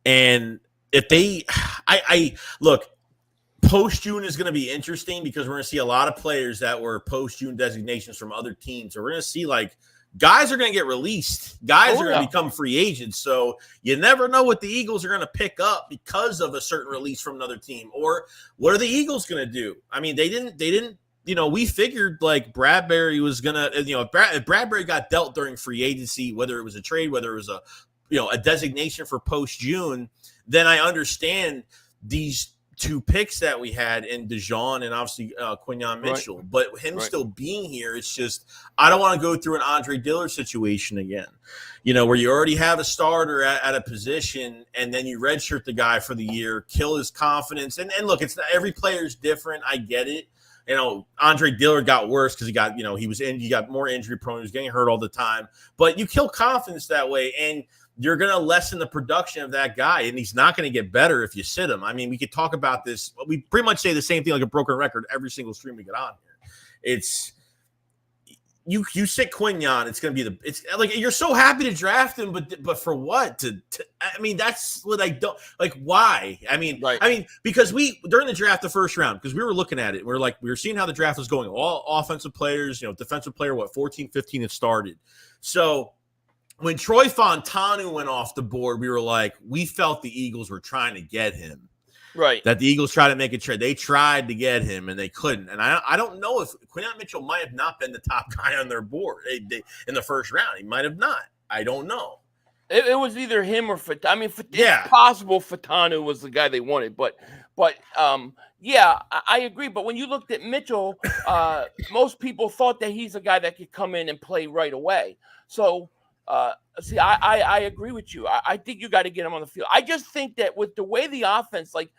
And if they I look, post-June is going to be interesting because we're going to see a lot of players that were post-June designations from other teams. So we're going to see, like, guys are going to get released. Guys are going to become free agents. So you never know what the Eagles are going to pick up because of a certain release from another team. Or what are the Eagles going to do? I mean, they didn't, we figured, like, Bradberry was going to, if Bradberry got dealt during free agency, whether it was a trade, whether it was a designation for post-June, then I understand these two picks that we had in Dejean and obviously Quinion Mitchell. Right. But him still being here, it's just, I don't want to go through an Andre Dillard situation again, where you already have a starter at a position and then you redshirt the guy for the year, kill his confidence. And look, it's not, every player's different. I get it. Andre Dillard got worse because he got more injury prone. He was getting hurt all the time. But you kill confidence that way, and you're going to lessen the production of that guy, and he's not going to get better if you sit him. I mean, we could talk about this. We pretty much say the same thing like a broken record every single stream we get on here. It's you sit Quinion, it's going to be it's like you're so happy to draft him, but for what? I mean, that's what I don't like. Why? I mean, because during the draft, the first round, because we were looking at it, we were seeing how the draft was going. All offensive players, defensive player, 14, 15 it started. So when Troy Fontanu went off the board, we were like, we felt the Eagles were trying to get him. Right. That the Eagles tried to make a trade. They tried to get him, and they couldn't. And I don't know if Quinion Mitchell might have not been the top guy on their board in the first round. He might have not. I don't know. It was either him or Fontanu. I mean, it's possible Fontanu was the guy they wanted. But I agree. But when you looked at Mitchell, most people thought that he's a guy that could come in and play right away. So, I agree with you. I think you got to get him on the field. I just think that with the way the offense, like,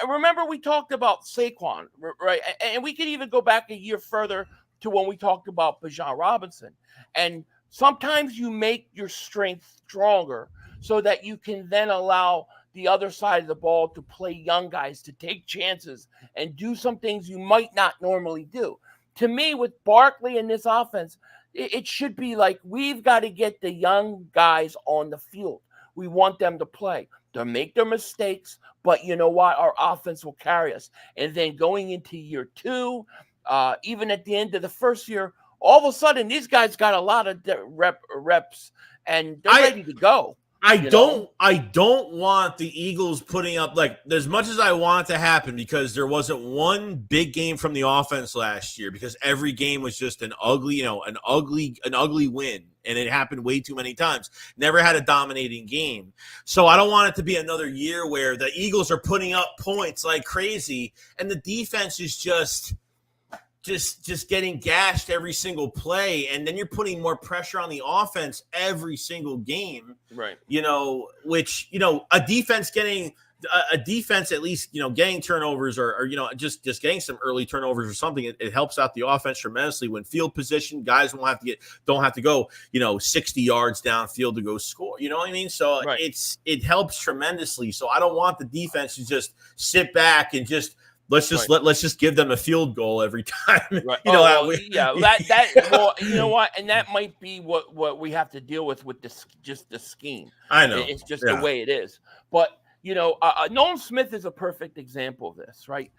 remember we talked about Saquon, right? And we could even go back a year further to when we talked about Bijan Robinson. And sometimes you make your strength stronger so that you can then allow the other side of the ball to play young guys, to take chances and do some things you might not normally do. To me, with Barkley in this offense, it should be like, we've got to get the young guys on the field. We want them to play. They'll make their mistakes, but you know what? Our offense will carry us. And then going into year two, even at the end of the first year, all of a sudden, these guys got a lot of reps, and they're ready to go. I don't want the Eagles putting up, like, as much as I want it to happen, because there wasn't one big game from the offense last year, because every game was just an ugly win, and it happened way too many times. Never had a dominating game. So I don't want it to be another year where the Eagles are putting up points like crazy and the defense is just getting gashed every single play, and then you're putting more pressure on the offense every single game. Right. Which a defense at least getting turnovers or just getting some early turnovers or something. It helps out the offense tremendously when field position guys don't have to go 60 yards downfield to go score. You know what I mean? So it helps tremendously. So I don't want the defense to just sit back and just. Let's just give them a field goal every time. Right. You know what, and that might be what we have to deal with this, just the scheme. I know it's just the way it is. But Nolan Smith is a perfect example of this, right?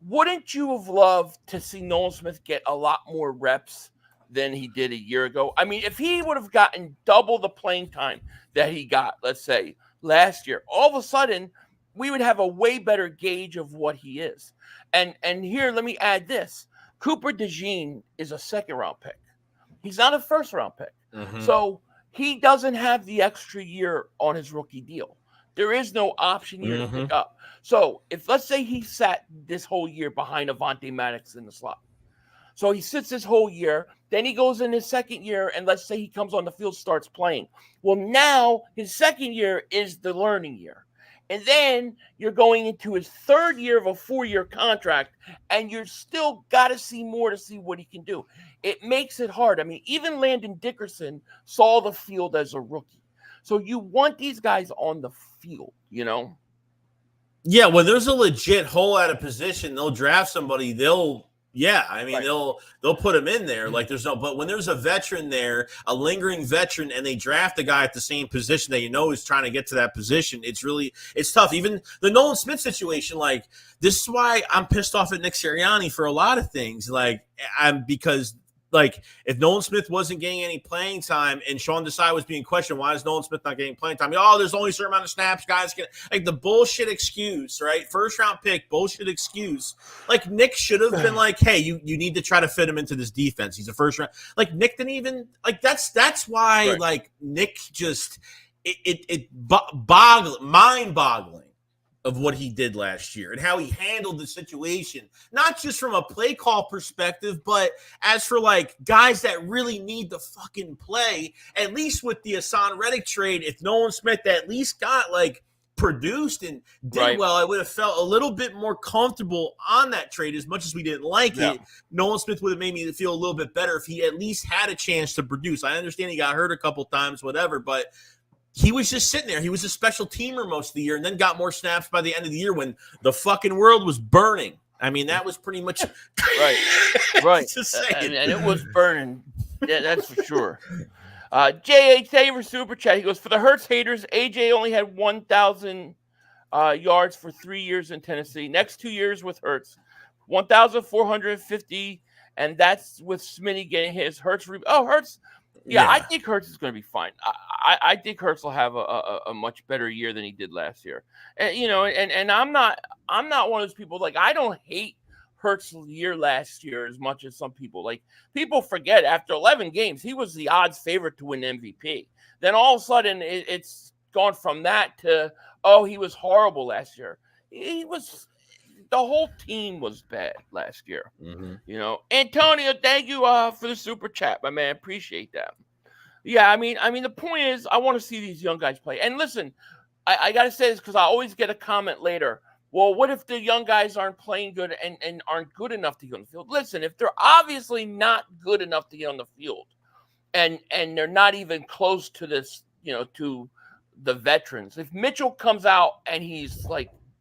Wouldn't you have loved to see Nolan Smith get a lot more reps than he did a year ago? I mean, if he would have gotten double the playing time that he got, let's say last year, all of a sudden we would have a way better gauge of what he is. And here, let me add this. Cooper Dejean is a second-round pick. He's not a first-round pick. Mm-hmm. So he doesn't have the extra year on his rookie deal. There is no option year to pick up. So if, let's say, he sat this whole year behind Avonte Maddox in the slot. So he sits this whole year. Then he goes in his second year, and let's say he comes on the field, starts playing. Well, now his second year is the learning year. And then you're going into his third year of a 4-year contract, and you're still got to see more to see what he can do. It makes it hard. I mean, even Landon Dickerson saw the field as a rookie. So you want these guys on the field, Yeah, when there's a legit hole at a position, they'll draft somebody. They'll put him in there. Like but when there's a veteran there, a lingering veteran, and they draft a guy at the same position that is trying to get to that position, it's tough. Even the Nolan Smith situation, like this is why I'm pissed off at Nick Sirianni for a lot of things. Because if Nolan Smith wasn't getting any playing time and Sean Desai was being questioned, why is Nolan Smith not getting playing time? There's only a certain amount of snaps, guys. The bullshit excuse, right? First round pick, bullshit excuse. Nick should have been like, hey, you need to try to fit him into this defense. He's a first round. Nick didn't even that's why Nick just mind-boggling of what he did last year and how he handled the situation, not just from a play call perspective, but as for guys that really need to fucking play. At least with the Hassan Reddick trade, if Nolan Smith at least got produced and did well, I would have felt a little bit more comfortable on that trade. As much as we didn't like it, Nolan Smith would have made me feel a little bit better if he at least had a chance to produce. I understand he got hurt a couple times, whatever, but he was just sitting there. He was a special teamer most of the year and then got more snaps by the end of the year when the fucking world was burning. I mean, that was pretty much right. And it was burning. Yeah, that's for sure. JH, thank you for Super Chat. He goes, for the Hurts haters, AJ only had 1,000 yards for 3 years in Tennessee. Next 2 years with Hurts, 1,450, and that's with Smitty getting his Hurts. Hurts. Yeah, I think Hurts is going to be fine. I think Hurts will have a much better year than he did last year. And and I'm not one of those people I don't hate Hurts' year last year as much as some people. People forget after 11 games he was the odds favorite to win MVP. Then all of a sudden it's gone from that to he was horrible last year. He was. The whole team was bad last year. Mm-hmm. Antonio, thank you for the Super Chat, my man. Appreciate that. Yeah, I mean, the point is, I want to see these young guys play. And listen, I got to say this because I always get a comment later. Well, what if the young guys aren't playing good and aren't good enough to get on the field? Listen, if they're obviously not good enough to get on the field, and they're not even close to this, to the veterans. If Mitchell comes out and he's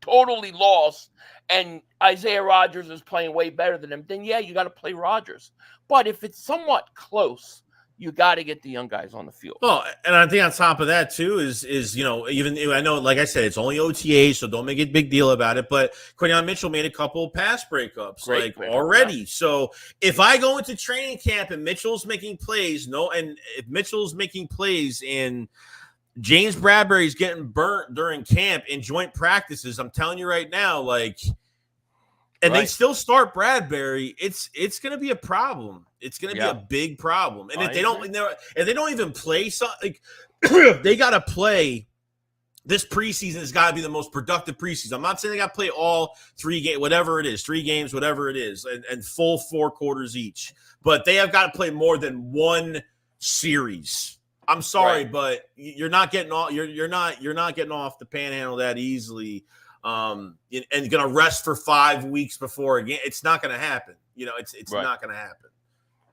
totally lost and Isaiah Rodgers is playing way better than him, then you got to play Rodgers. But if it's somewhat close, you got to get the young guys on the field. Well, and I think on top of that too is even I know, like I said, it's only OTA, so don't make a big deal about it. But Quinyon Mitchell made a couple pass breakups already. Yeah. So if I go into training camp and Mitchell's making plays, if Mitchell's making plays and James Bradberry's getting burnt during camp in joint practices, I'm telling you right now, they still start Bradberry, it's going to be a problem. It's going to be a big problem. And if they don't even play something, they got to play. This preseason has got to be the most productive preseason. I'm not saying they got to play all 3 games, whatever it is, 3 games, whatever it is, and full 4 quarters each. But they have got to play more than one series. I'm sorry, but you're not getting off. You're not getting off the panhandle that easily, and gonna rest for 5 weeks before again. It's not gonna happen. It's not gonna happen.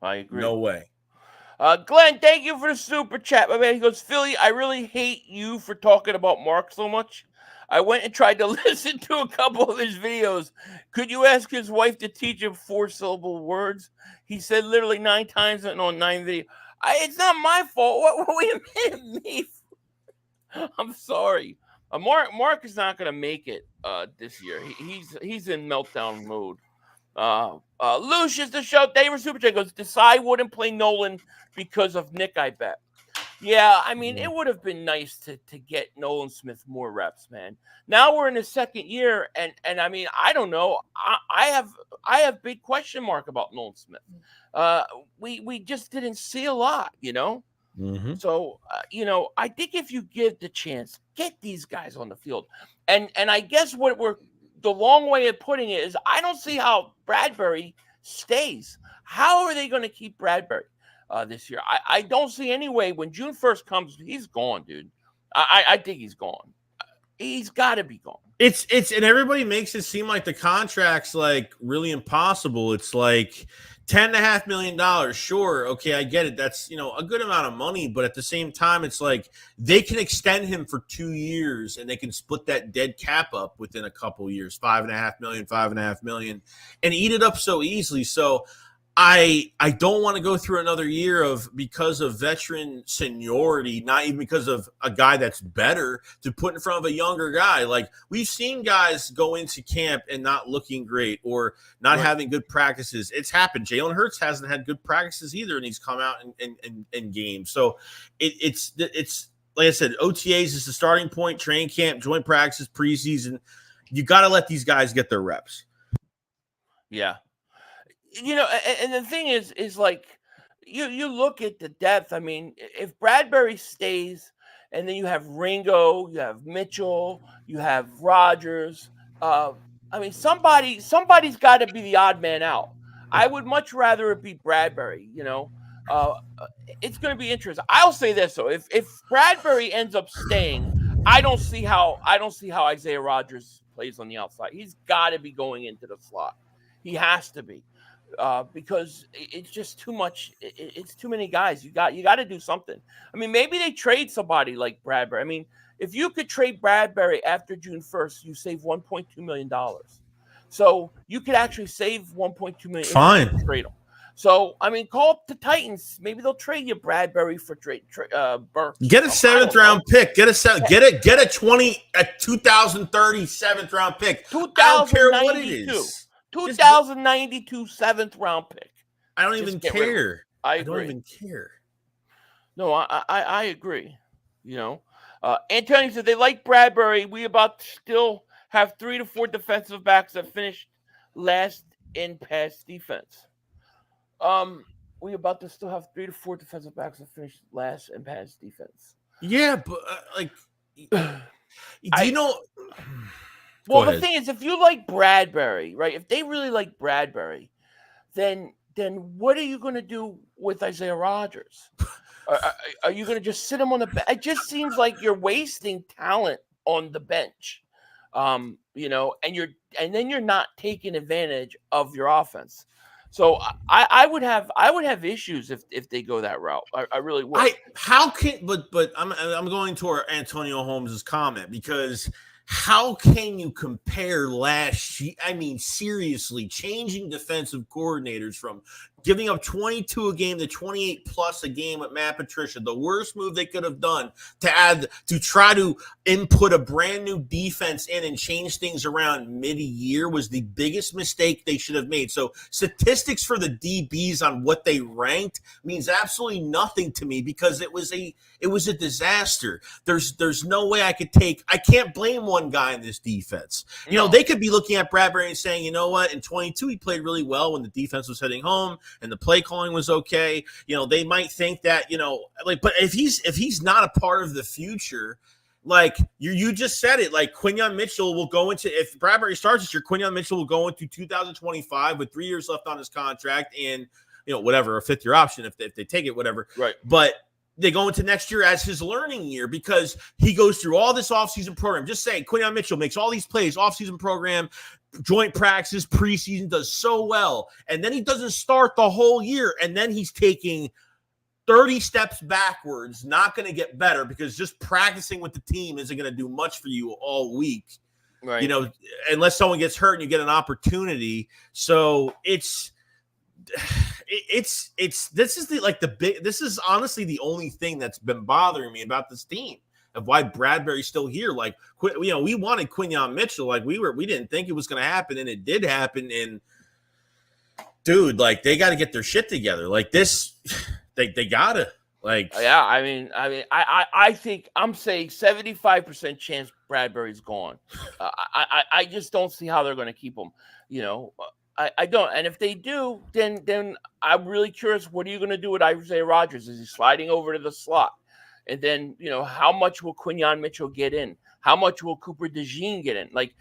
I agree. No way. Glenn, thank you for the Super Chat, my man. He goes, Philly, I really hate you for talking about Mark so much. I went and tried to listen to a couple of his videos. Could you ask his wife to teach him 4-syllable words? He said literally 9 times on 9 videos. It's not my fault. What were you mad at me for? I'm sorry. Mark is not going to make it this year. He's in meltdown mode. Lucius, the show, David Super Chat goes, Desai wouldn't play Nolan because of Nick, I bet. Yeah, I mean, it would have been nice to get Nolan Smith more reps, man. Now we're in his second year, and I mean, I don't know. I have big question mark about Nolan Smith. We just didn't see a lot, Mm-hmm. So, I think if you give the chance, get these guys on the field. And I guess the long way of putting it is I don't see how Bradberry stays. How are they going to keep Bradberry this year? I don't see any way. When June 1st comes, he's gone, dude. I think he's gone. He's got to be gone. It's and everybody makes it seem like the contract's like really impossible. It's like $10.5 million. Sure, okay, I get it. That's a good amount of money, but at the same time, it's like they can extend him for 2 years and they can split that dead cap up within a couple years, $5.5 million, and eat it up so easily. So I don't want to go through another year because of veteran seniority, not even because of a guy that's better, to put in front of a younger guy. Like, we've seen guys go into camp and not looking great or not having good practices. It's happened. Jalen Hurts hasn't had good practices either, and he's come out in games. So it's like I said, OTAs is the starting point, training camp, joint practices, preseason. You got to let these guys get their reps. Yeah. And the thing is like, you look at the depth. I mean, if Bradberry stays, and then you have Ringo, you have Mitchell, you have Rodgers. I mean, somebody's got to be the odd man out. I would much rather it be Bradberry. It's going to be interesting. I'll say this though: if Bradberry ends up staying, I don't see how Isaiah Rodgers plays on the outside. He's got to be going into the slot. He has to be. Because it's just too much. It's too many guys. You got to do something. I mean, maybe they trade somebody like Bradberry. I mean, if you could trade Bradberry after June 1st, you save $1.2 million. So you could actually save $1.2 million. Fine. If you trade them. So I mean, call up the Titans. Maybe they'll trade you Bradberry for Burks. Get a 7th round pick. Get a 2030 7th round pick. I don't care what it is. 2092 7th round pick. I don't even care. I agree. don't even care. No, I agree. Antonio said they like Bradberry. We about to still have 3 to 4 defensive backs that finished last in pass defense. We about to still have 3 to 4 defensive backs that finished last in pass defense. Yeah, but Well, the thing is, if you like Bradberry, right? If they really like Bradberry, then what are you going to do with Isaiah Rodgers? Are you going to just sit him on the bench? It just seems like you're wasting talent on the bench, and then you're not taking advantage of your offense. So I would have issues if they go that route. I really would. But I'm going toward Antonio Holmes' comment, because how can you compare last year? I mean, seriously, changing defensive coordinators from giving up 22 a game to 28 plus a game with Matt Patricia, the worst move they could have done to try to input a brand new defense in and change things around mid-year was the biggest mistake they should have made. So statistics for the DBs on what they ranked means absolutely nothing to me, because it was a disaster. There's no way I can't blame one guy in this defense. They could be looking at Bradberry and saying, you know what, in 22 he played really well when the defense was heading home and the play calling was okay. They might think that, but if he's not a part of the future, like you just said it, like Quinyon Mitchell will go into, if Bradberry starts this year, Quinyon Mitchell will go into 2025 with 3 years left on his contract and, whatever, a 5th year option if they take it, whatever. Right. But they go into next year as his learning year, because he goes through all this offseason program. Just say Quinyon Mitchell makes all these plays, offseason program, joint practices, preseason, does so well. And then he doesn't start the whole year. And then he's taking 30 steps backwards, not going to get better, because just practicing with the team isn't going to do much for you all week. Right. Unless someone gets hurt and you get an opportunity. So this is honestly the only thing that's been bothering me about this team, of why Bradberry's still here. Like, we wanted Quinyon Mitchell. Like, we didn't think it was going to happen, and it did happen. And dude, like, they got to get their shit together. Like this, they gotta. Like, yeah, I mean, I think I'm saying 75% chance Bradberry's gone. I just don't see how they're going to keep him. I don't. And if they do, then I'm really curious. What are you going to do with Isaiah Rodgers? Is he sliding over to the slot? And then, how much will Quinyon Mitchell get in? How much will Cooper Dejean get in? Like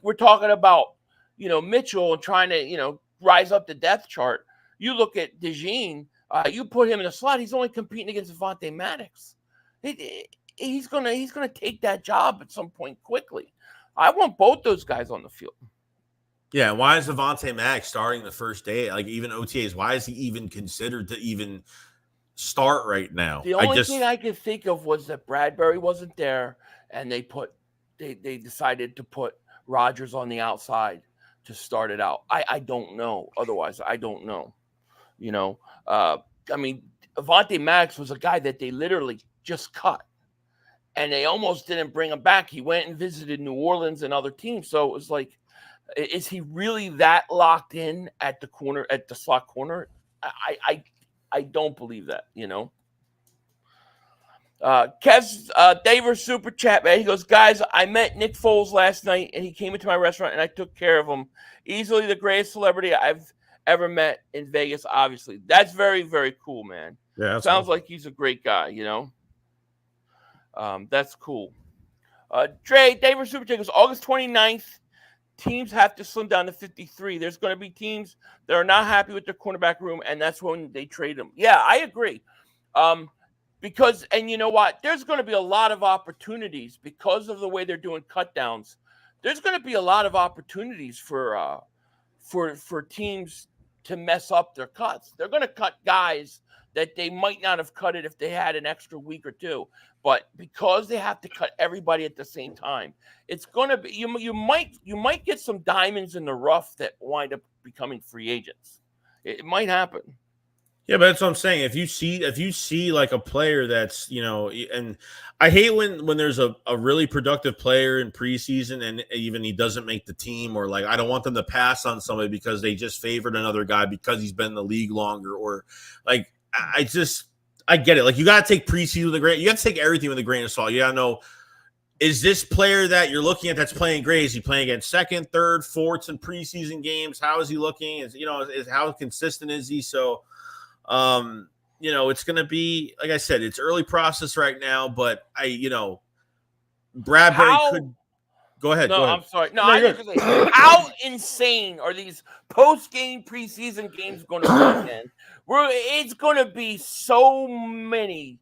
we're talking about, Mitchell and trying to, rise up the depth chart. You look at Dejean, you put him in the slot. He's only competing against Avonte Maddox. He's gonna take that job at some point quickly. I want both those guys on the field. Yeah, why is Avonte Mack starting the first day? Like even OTAs, why is he even considered to even start right now? The only thing I could think of was that Bradberry wasn't there, and they decided to put Rodgers on the outside to start it out. I don't know. Otherwise, I don't know. You know, I mean, Avonte Mack was a guy that they literally just cut, and they almost didn't bring him back. He went and visited New Orleans and other teams. So it was like, is he really that locked in at the corner, at the slot corner? I don't believe that, you know. Kev's Daver super chat, man. He goes, guys, I met Nick Foles last night, and he came into my restaurant, and I took care of him. Easily the greatest celebrity I've ever met in Vegas, obviously. That's very, very cool, man. Yeah, sounds like he's a great guy, you know. That's cool. Daver super chat goes, August 29th. Teams have to slim down to 53. There's going to be teams that are not happy with their cornerback room, and that's when they trade them. Yeah, I agree. Because, and you know what? There's going to be a lot of opportunities because of the way they're doing cut downs. There's going to be a lot of opportunities for teams to mess up their cuts. They're going to cut guys that they might not have cut it if they had an extra week or two. But because they have to cut everybody at the same time, it's going to be you might get some diamonds in the rough that wind up becoming free agents. It might happen. Yeah, but that's what I'm saying. If you see like a player that's, you know, and I hate when there's a really productive player in preseason and even he doesn't make the team, or like I don't want them to pass on somebody because they just favored another guy because he's been in the league longer, or like I get it. Like you got to take preseason with a grain. You got to take everything with a grain of salt. You got to know, is this player that you're looking at that's playing great? Is he playing against second, third, fourths in preseason games? How is he looking? Is how consistent is he? So, you know, it's going to be, like I said, it's early process right now, but Bradberry could go ahead. No, go ahead. I'm sorry. No, I was going to say, how insane are these post-game preseason games going to be, man? It's going to be so many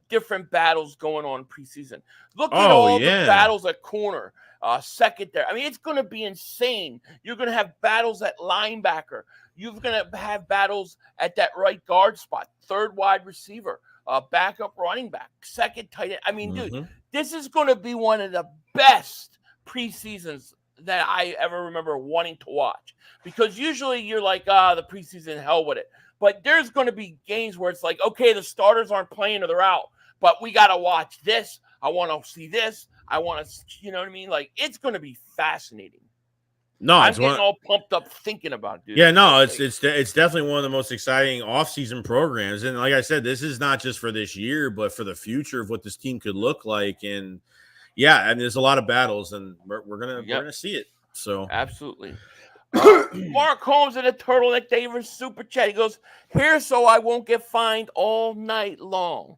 different battles going on preseason. Look at all the battles at corner, secondary. I mean, it's going to be insane. You're going to have battles at linebacker. You're going to have battles at that right guard spot, third wide receiver, backup running back, second tight end. I mean, dude, this is going to be one of the best preseasons that I ever remember wanting to watch, because usually you're like, the preseason, hell with it. But there's going to be games where it's like, okay, the starters aren't playing or they're out, but we got to watch this. I want to see this. I want to, you know what I mean? Like, it's going to be fascinating. No, I'm getting all pumped up thinking about it, dude. Yeah, no, it's definitely one of the most exciting off-season programs. And like I said, this is not just for this year, but for the future of what this team could look like. And yeah, and there's a lot of battles, and we're gonna see it. So absolutely. Mark Holmes in a turtleneck David super chat. He goes, here so I won't get fined all night long.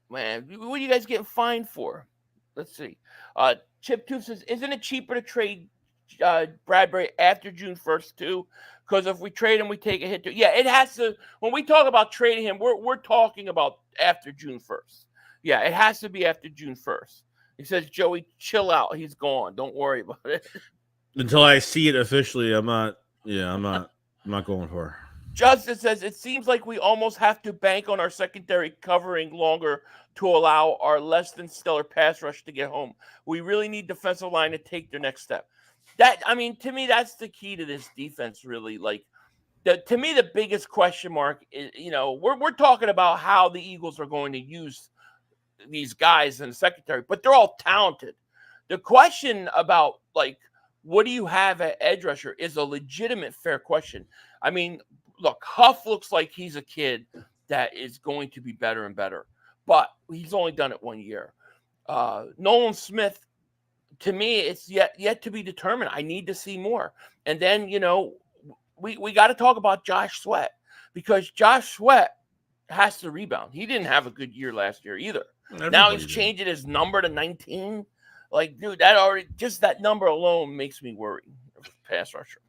Man, what are you guys getting fined for? Let's see. Chip Tooth says, isn't it cheaper to trade Bradberry after June 1st too? Because if we trade him, we take a hit. Yeah, it has to. When we talk about trading him, we're talking about after June 1st. Yeah, it has to be after June 1st. He says, Joey, chill out. He's gone. Don't worry about it. Until I see it officially, I'm not going for it. Justin says, it seems like we almost have to bank on our secondary covering longer to allow our less than stellar pass rush to get home. We really need defensive line to take their next step. To me, that's the key to this defense, really. Like, to me, the biggest question mark is, we're talking about how the Eagles are going to use these guys in the secondary, but they're all talented. The question about, like, what do you have at edge rusher is a legitimate, fair question. I mean, look, Huff looks like he's a kid that is going to be better and better, but he's only done it 1 year. Nolan Smith, to me, it's yet to be determined. I need to see more. And then, we got to talk about Josh Sweat, because Josh Sweat has to rebound. He didn't have a good year last year either. Now he's changing his number to 19. Like, dude, that number alone makes me worry. Pass rusher.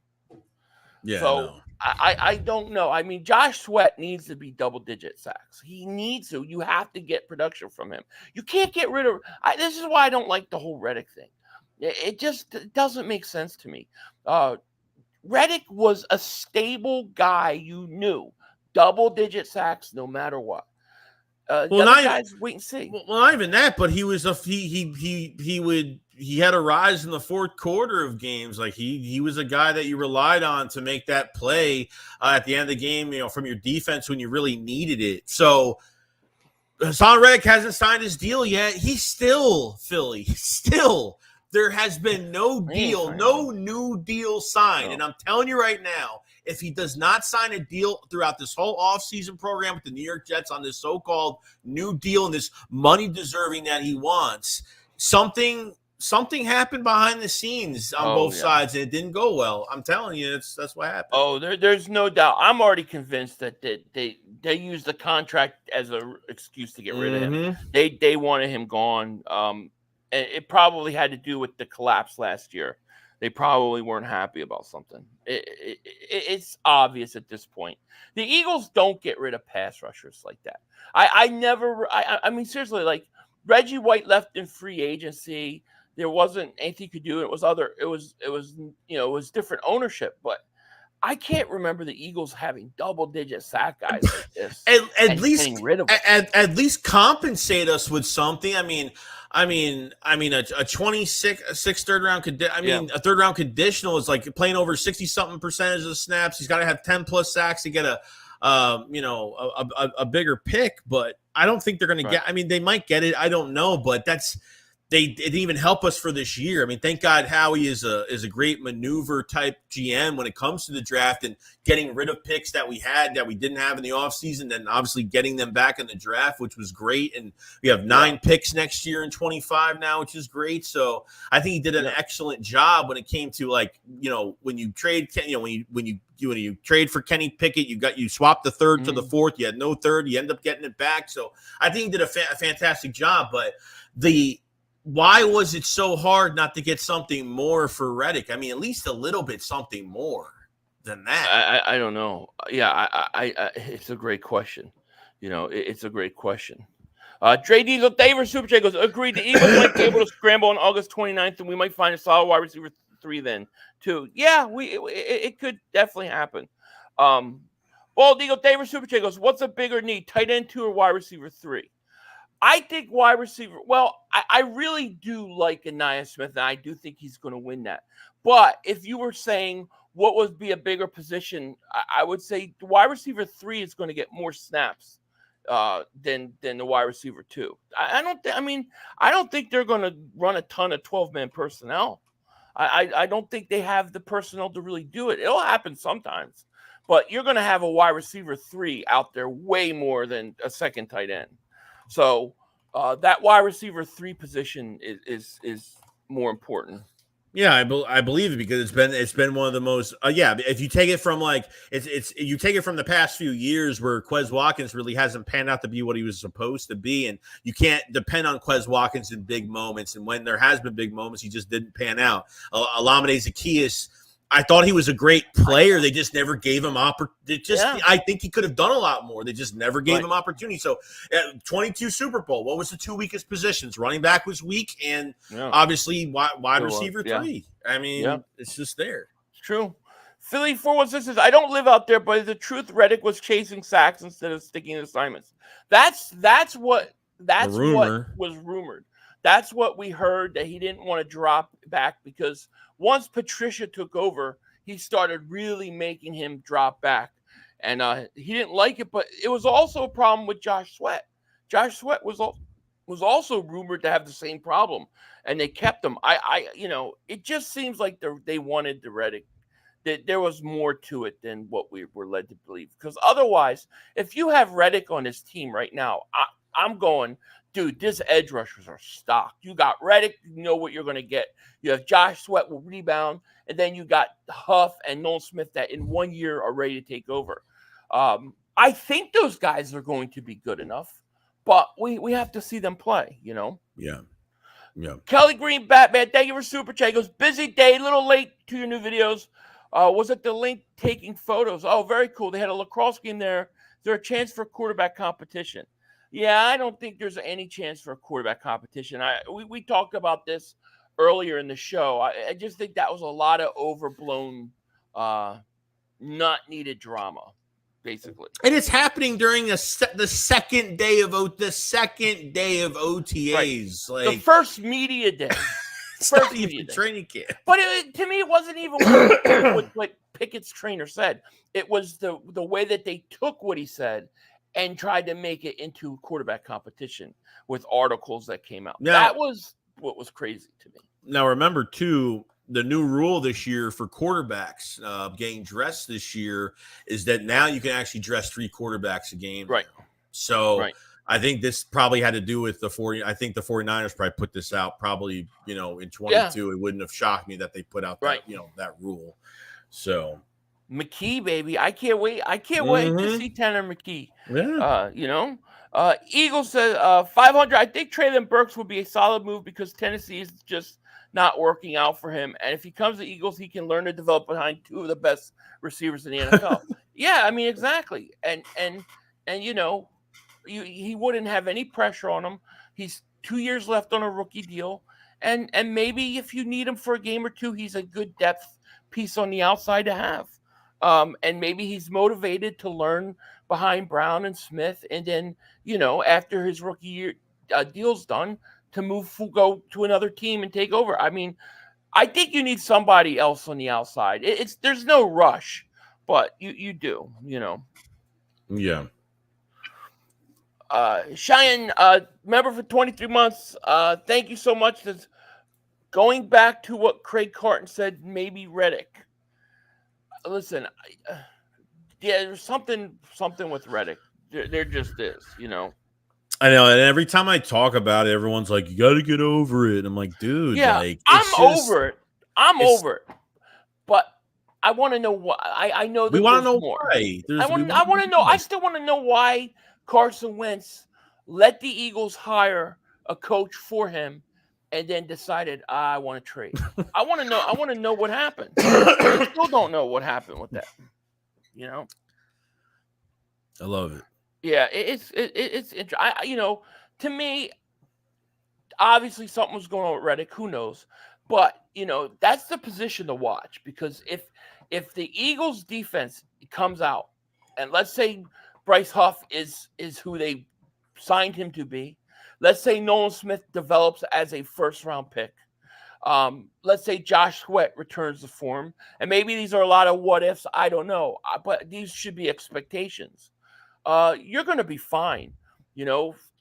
Yeah, So no. I don't know. I mean, Josh Sweat needs to be double-digit sacks. He needs to. You have to get production from him. You can't get rid of – this is why I don't like the whole Reddick thing. It just doesn't make sense to me. Reddick was a stable guy you knew. Double-digit sacks no matter what. The other guys, wait and see. Well, not even that, but he was he had a rise in the fourth quarter of games. Like he was a guy that you relied on to make that play at the end of the game, from your defense when you really needed it. So Hassan Reddick hasn't signed his deal yet. He's still Philly. Still, there has been no deal, no new deal signed. No. And I'm telling you right now, if he does not sign a deal throughout this whole offseason program with the New York Jets on this so-called new deal and this money deserving that he wants, something happened behind the scenes on both sides, and it didn't go well. I'm telling you, that's what happened. Oh, there's no doubt. I'm already convinced that they used the contract as an excuse to get rid of him. They wanted him gone. And it probably had to do with the collapse last year. They probably weren't happy about something. It's obvious at this point. The Eagles don't get rid of pass rushers like that. I mean, seriously, like Reggie White left in free agency. There wasn't anything you could do. It was different ownership, but I can't remember the Eagles having double-digit sack guys like this. At least getting rid of them. At least compensate us with something. I mean, a 26 third round a third round conditional is like playing over 60-something% of the snaps. He's got to have 10+ sacks to get a bigger pick, but I don't think they're going to get. I mean, they might get it. I don't know, but it didn't even help us for this year. I mean, thank God Howie is a great maneuver type GM when it comes to the draft and getting rid of picks that we didn't have in the offseason, and obviously getting them back in the draft, which was great. And we have 9 picks next year and 25 now, which is great. So I think he did an excellent job when it came to when you trade, when you trade for Kenny Pickett, you swapped the third to the fourth. You had no third. You end up getting it back. So I think he did a fantastic job. But why was it so hard not to get something more for Reddick? I mean, at least a little bit something more than that. I don't know. Yeah, it's a great question. It's a great question. Dre Diesel, David Super Chat goes, agreed. The Eagles might be able to scramble on August 29th, and we might find a solid wide receiver 3 then, too. Yeah, it could definitely happen. Bald Eagle, David Super Chat goes, what's a bigger need, tight end 2 or wide receiver 3? I think wide receiver. Well, I really do like Anaya Smith, and I do think he's going to win that. But if you were saying what would be a bigger position, I would say the wide receiver 3 is going to get more snaps than the wide receiver 2. I don't think they're going to run a ton of 12-man personnel. I don't think they have the personnel to really do it. It'll happen sometimes, but you're going to have a wide receiver 3 out there way more than a second tight end. So that wide receiver 3 position is more important. Yeah, I believe it because it's been one of the most if you take it from you take it from the past few years where Quez Watkins really hasn't panned out to be what he was supposed to be, and you can't depend on Quez Watkins in big moments, and when there has been big moments, he just didn't pan out. Olamide Zaccheaus, I thought he was a great player. They just never gave him opportunity. I think he could have done a lot more. They just never gave him opportunity. So, 22 Super Bowl. What was the 2 weakest positions? Running back was weak, and obviously wide receiver 3. I mean, it's just there. It's true. Philly 416 says, I don't live out there, but the truth, Reddick was chasing sacks instead of sticking assignments. That's what was rumored. That's what we heard, that he didn't want to drop back because once Patricia took over, he started really making him drop back. And he didn't like it, but it was also a problem with Josh Sweat. Josh Sweat was also rumored to have the same problem, and they kept him. It just seems like they wanted the Reddick. That there was more to it than what we were led to believe. Because otherwise, if you have Reddick on his team right now, I'm going – dude, this edge rushers are stocked. You got Reddick, you know what you're going to get. You have Josh Sweat will rebound, and then you got Huff and Nolan Smith that in 1 year are ready to take over. I think those guys are going to be good enough, but we have to see them play, Yeah. Kelly Green, Batman, thank you for Super Chat. He goes, busy day, little late to your new videos. Was it the link taking photos? Oh, very cool. They had a lacrosse game there. Is there a chance for quarterback competition? Yeah, I don't think there's any chance for a quarterback competition. We talked about this earlier in the show. I just think that was a lot of overblown, not needed drama, basically. And it's happening during the second day of OTAs. Right. Like the first media day. First even training camp. But to me, it wasn't even what Pickett's trainer said. It was the way that they took what he said and tried to make it into quarterback competition with articles that came out. Now, that was what was crazy to me. Now, remember, too, the new rule this year for quarterbacks getting dressed this year is that now you can actually dress 3 quarterbacks a game. Right. So I think this probably had to do with the 49ers probably put this out probably, in 22. Yeah. It wouldn't have shocked me that they put out that, that rule. So McKee, baby. I can't wait. Wait to see Tanner McKee. Yeah. Eagles says 500. I think Treylon Burks would be a solid move because Tennessee is just not working out for him. And if he comes to Eagles, he can learn to develop behind 2 of the best receivers in the NFL. Yeah, I mean, exactly. And he wouldn't have any pressure on him. He's 2 years left on a rookie deal. And maybe if you need him for a game or 2, he's a good depth piece on the outside to have. And maybe he's motivated to learn behind Brown and Smith. And then, after his rookie year deal's done, to go to another team and take over. I mean, I think you need somebody else on the outside. There's no rush, but you do, Yeah. Cheyenne, member for 23 months. Thank you so much. Going back to what Craig Carton said, maybe Reddick. Listen, there's something with Reddick. There just is, I know, and every time I talk about it, everyone's like, "You got to get over it." I'm like, "Dude, over it. I'm over it." But I want to know why. I know that we want to know more. Why. I want to know. I still want to know why Carson Wentz let the Eagles hire a coach for him, and then decided I want to trade. I want to know. I want to know what happened. I still don't know what happened with that. I love it. Yeah, it's interesting. To me, obviously something was going on with Reddick. Who knows? But that's the position to watch, because if the Eagles defense comes out, and let's say Bryce Huff is who they signed him to be, let's say Nolan Smith develops as a first-round pick, let's say Josh Sweat returns to form, and maybe these are a lot of what ifs. I don't know, but these should be expectations. You're going to be fine.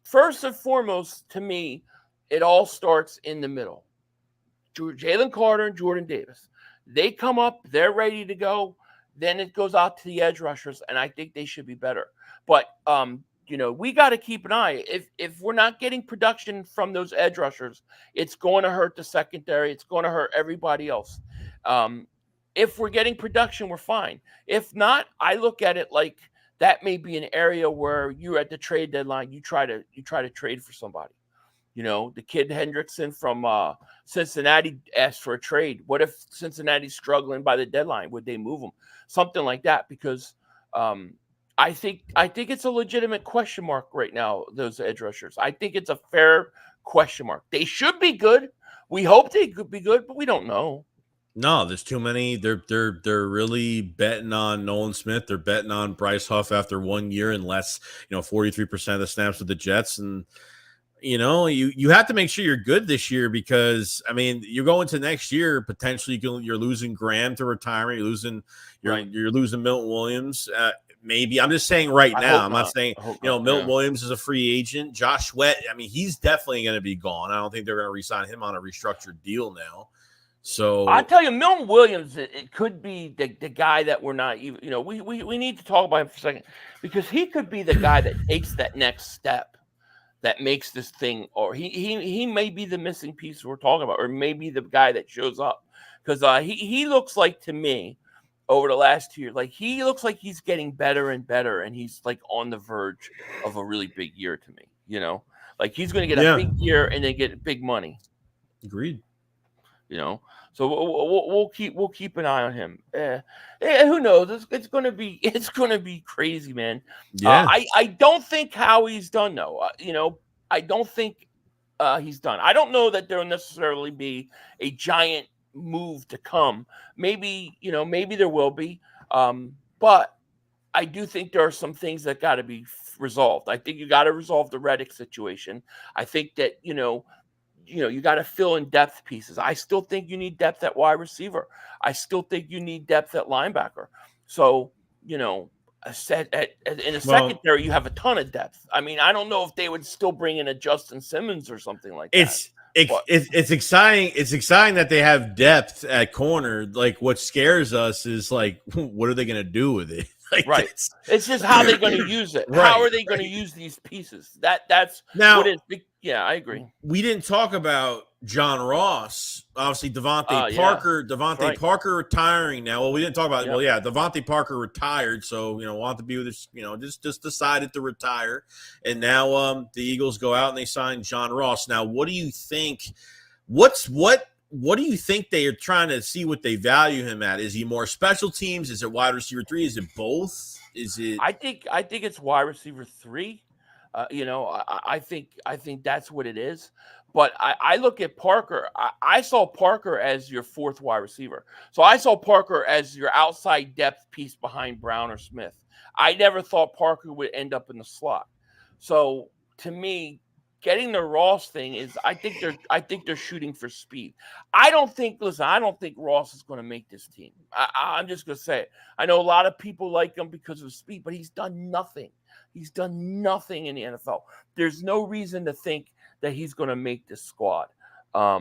First and foremost, to me, it all starts in the middle. Jalen Carter and Jordan Davis, they come up, they're ready to go. Then it goes out to the edge rushers, and I think they should be better. But, we got to keep an eye. If we're not getting production from those edge rushers, it's going to hurt the secondary. It's going to hurt everybody else. If we're getting production, we're fine. If not, I look at it like that may be an area where you're at the trade deadline. You try to trade for somebody. The kid Hendrickson from Cincinnati asked for a trade. What if Cincinnati's struggling by the deadline? Would they move him? Something like that, because I think it's a legitimate question mark right now, those edge rushers. I think it's a fair question mark. They should be good. We hope they could be good, but we don't know. No, there's too many. They're really betting on Nolan Smith. They're betting on Bryce Huff after 1 year, unless 43% of the snaps with the Jets. And you have to make sure you're good this year, because you're going to next year, potentially you're losing Graham to retirement. You're losing Milton Williams. Maybe I'm just saying right now. I'm not saying Milton Williams is a free agent. Josh Sweat, he's definitely going to be gone. I don't think they're going to re-sign him on a restructured deal now. So I tell you, Milton Williams, it could be the guy that we're not even. We need to talk about him for a second, because he could be the guy that takes that next step, that makes this thing, or he may be the missing piece we're talking about, or maybe the guy that shows up, because he looks like, to me, over the last 2 years, like he looks like he's getting better and better, and he's like on the verge of a really big year to me. Like he's going to get a big year and then get big money. Agreed. So we'll keep an eye on him. Who knows? It's gonna be crazy, man. Yeah. I don't think Howie's done though. I don't think he's done. I don't know that there'll necessarily be a giant move to come. Maybe there will be. But I do think there are some things that got to be resolved. I think you got to resolve the Reddick situation. I think that you got to fill in depth pieces. I still think you need depth at wide receiver. I still think you need depth at linebacker. So, in a secondary, you have a ton of depth. I mean, I don't know if they would still bring in a Justin Simmons or something like that. It's exciting. It's exciting that they have depth at corner. Like, what scares us is like, what are they going to do with it? Like, right. It's just how they're going to use it. Right, how are they going to use these pieces? That's now, what it is. Yeah, I agree. We didn't talk about John Ross. Obviously, Devontae Parker. Yeah. Devontae Parker retiring now. Well, we didn't talk about it. Well, yeah, Devontae Parker retired, so wanted to be with us. Just decided to retire, and now the Eagles go out and they sign John Ross. Now, what do you think? What do you think they are trying to see what they value him at? Is he more special teams? Is it wide receiver 3? Is it both? Is it? I think it's wide receiver 3. I think that's what it is. But I look at Parker. I saw Parker as your 4th wide receiver. So I saw Parker as your outside depth piece behind Brown or Smith. I never thought Parker would end up in the slot. So to me, getting the Ross thing is, I think they're shooting for speed. I don't think Ross is going to make this team. I'm just going to say it. I know a lot of people like him because of speed, but he's done nothing. He's done nothing in the NFL. There's no reason to think that he's going to make this squad. I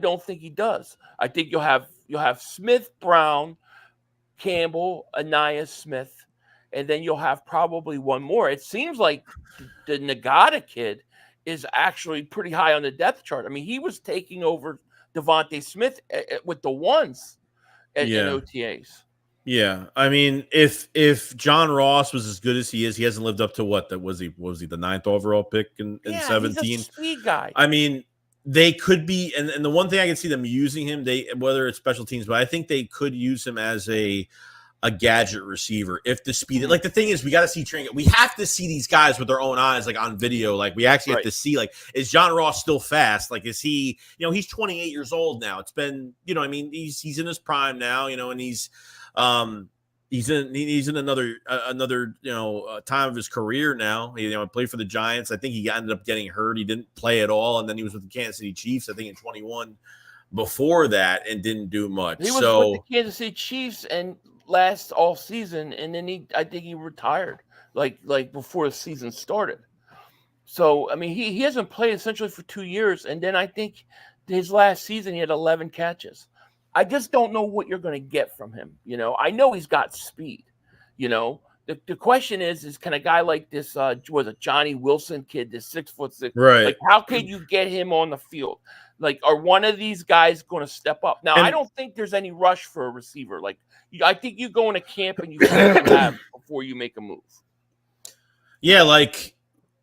don't think he does. I think you'll have Smith, Brown, Campbell, Anais Smith, and then you'll have probably one more. It seems like the Nagata kid is actually pretty high on the depth chart. I mean, he was taking over Devontae Smith with the ones in OTAs. Yeah, I mean, if John Ross was as good as he is, he hasn't lived up to what? That was he the 9th overall pick in 17? He's a speed guy. I mean, they could be, and the one thing I can see them using him, whether it's special teams, but I think they could use him as a gadget receiver if the speed. Like, the thing is, we got to see training. We have to see these guys with their own eyes, like on video. Like, we actually have to see, like, is John Ross still fast? Like, is he? He's 28 years old now. It's been, I mean, he's in his prime now. And he's in another time of his career now. He played for the Giants. I think he ended up getting hurt. He didn't play at all, and then he was with the Kansas City Chiefs, I think, in 21 before that, and didn't do much. He was with the Kansas City Chiefs and last all season, and then I think he retired like before the season started. So I mean, he hasn't played essentially for 2 years, and then I think his last season he had 11 catches. I just don't know what you're going to get from him. I know he's got speed. The question is can a guy like this, was a Johnny Wilson kid, this 6'6", right? Like, how can you get him on the field? Like, are one of these guys going to step up? Now, I don't think there's any rush for a receiver. Like, I think you go into camp and you see what you have before you make a move. Yeah, like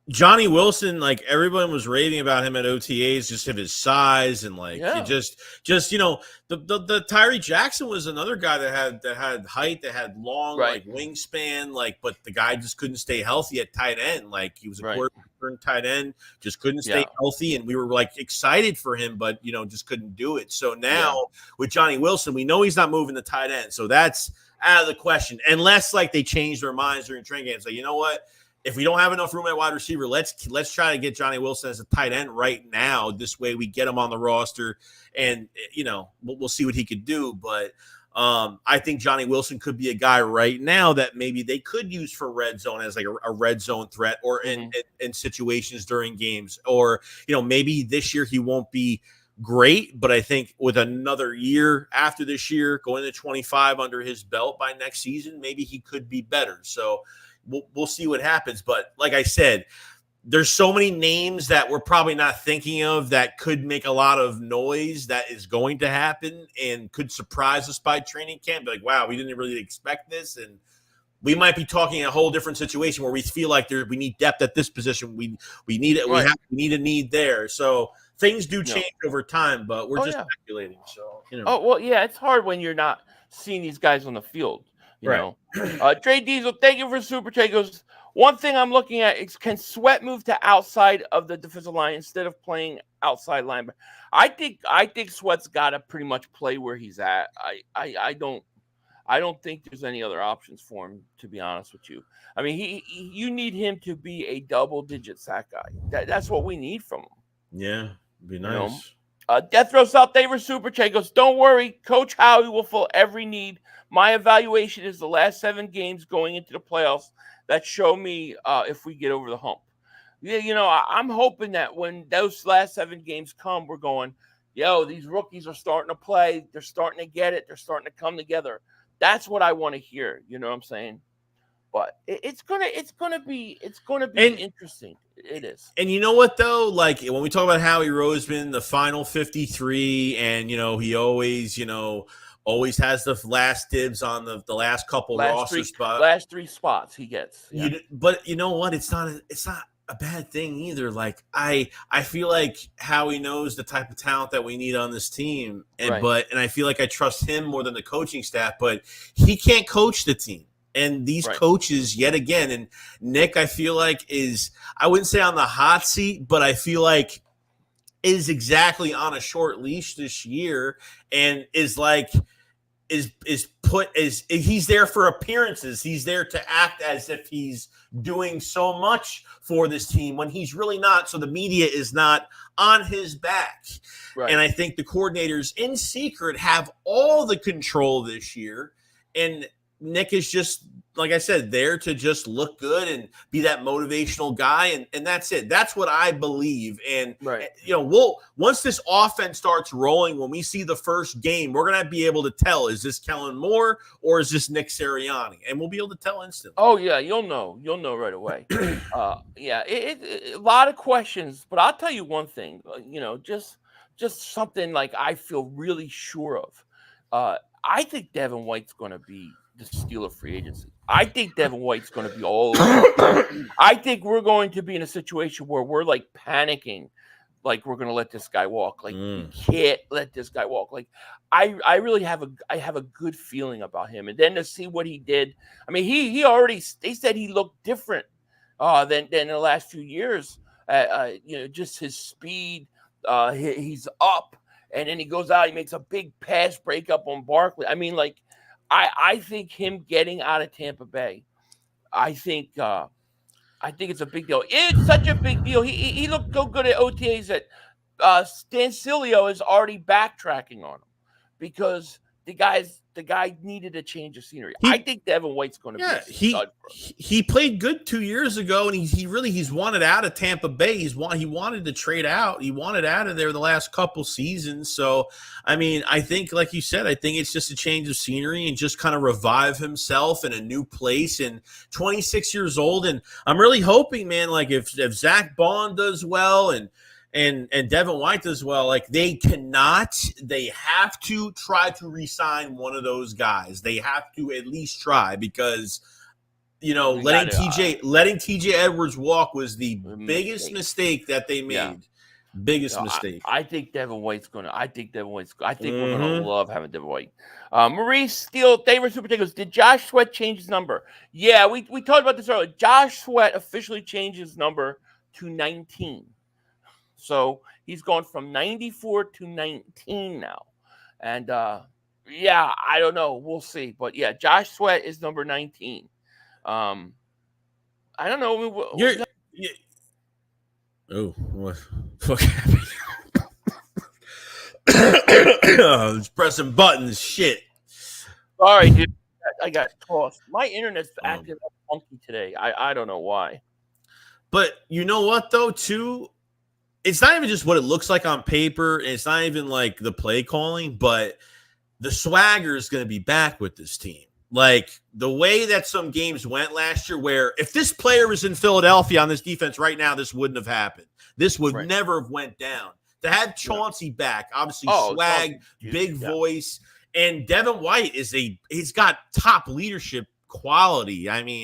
Johnny Wilson, like, everyone was raving about him at OTAs, just of his size and it just the Tyree Jackson was another guy that had height, that had long like wingspan, but the guy just couldn't stay healthy at tight end. Like, he was a quarterback tight end, just couldn't stay healthy, and we were excited for him, but just couldn't do it. So now with Johnny Wilson, we know he's not moving the tight end, so that's out of the question, unless they change their minds during training games. Like, you know what? If we don't have enough room at wide receiver, let's try to get Johnny Wilson as a tight end right now. This way we get him on the roster, and we'll see what he could do. But I think Johnny Wilson could be a guy right now that maybe they could use for red zone as a red zone threat, or in situations during games, or maybe this year he won't be great, but I think with another year after this year, going to 25 under his belt by next season, maybe he could be better. So we'll see what happens. But like I said, there's so many names that we're probably not thinking of that could make a lot of noise that is going to happen and could surprise us by training camp. Be like, wow, we didn't really expect this. And we might be talking a whole different situation where we feel like we need depth at this position. We need it. We need a need there. So things do change over time, but we're just speculating. So, Oh, well, yeah, it's hard when you're not seeing these guys on the field, you know. Trey Diesel, thank you for Super Chat. Goes, one thing I'm looking at is, can Sweat move to outside of the defensive line instead of playing outside linebacker? I think Sweat's got to pretty much play where he's at. I don't think there's any other options for him, to be honest with you. I mean, you need him to be a double-digit sack guy. That's what we need from him. Yeah, be nice. Death Row South Favor Super Chat goes, don't worry, Coach Howie will fill every need. My evaluation is the last 7 games going into the playoffs that show me if we get over the hump. Yeah, I'm hoping that when those last 7 games come, we're going, these rookies are starting to play. They're starting to get it. They're starting to come together. That's what I want to hear. You know what I'm saying? But it's gonna be interesting. It is. And you know what though? Like when we talk about Howie Roseman, the final 53, and he always has the last dibs on the last couple roster spots. Last 3 spots he gets. Yeah. But you know what? It's not a bad thing either. Like I feel like Howie knows the type of talent that we need on this team, and I feel like I trust him more than the coaching staff. But he can't coach the team. And these coaches, yet again, and Nick, I feel like I wouldn't say on the hot seat, but I feel like is exactly on a short leash this year, and he's there for appearances. He's there to act as if he's doing so much for this team when he's really not. So the media is not on his back. Right. And I think the coordinators in secret have all the control this year, and Nick is just, like I said, there to just look good and be that motivational guy, and that's it. That's what I believe. And once this offense starts rolling, when we see the first game, we're gonna be able to tell, is this Kellen Moore or is this Nick Sirianni? And we'll be able to tell instantly. Oh yeah, you'll know right away. A lot of questions, but I'll tell you one thing. Just something like I feel really sure of. I think Devin White's going to be the steal of free agency. I think Devin White's going to be all over. I think we're going to be in a situation where we're like panicking, like we're going to let this guy walk. Like we can't let this guy walk. Like I really have a good feeling about him. And then to see what he did, I mean, they said he looked different than in the last few years. Just his speed. He's up, and then he goes out. He makes a big pass breakup on Barkley. I mean, like. I think him getting out of Tampa Bay, I think it's a big deal. It's such a big deal. He looked so good at OTAs that Stan Silio is already backtracking on him because the guy needed a change of scenery. I think Devin White's going to be stud for him. He played good 2 years ago, and he's wanted out of Tampa Bay. He wanted to trade out. He wanted out of there the last couple seasons. So, I mean, I think, like you said, I think it's just a change of scenery and just kind of revive himself in a new place. And 26 years old, and I'm really hoping, man, like if Zach Bond does well and Devin White as well, like they have to try to re-sign one of those guys. They have to at least try because, letting TJ Edwards walk was the biggest mistake that they made. Yeah. Biggest mistake. I think Devin White's I think we're going to love having Devin White. Maurice Steele, David Super Tigers. Did Josh Sweat change his number? Yeah, we talked about this earlier. Josh Sweat officially changed his number to 19. So he's gone from 94 to 19 now. And, I don't know. We'll see. But, yeah, Josh Sweat is number 19. I don't know. Oh, what? Fuck happened? It's pressing buttons. Shit. Sorry, dude. I got tossed. My internet's acting funky today. I don't know why. But you know what, though, too? It's not even just what it looks like on paper. And it's not even like the play calling, but the swagger is going to be back with this team. Like the way that some games went last year, where if this player was in Philadelphia on this defense right now, this wouldn't have happened. This would never have went down. To have Chauncey back, obviously swag, big voice, and Devin White he's got top leadership quality. I mean,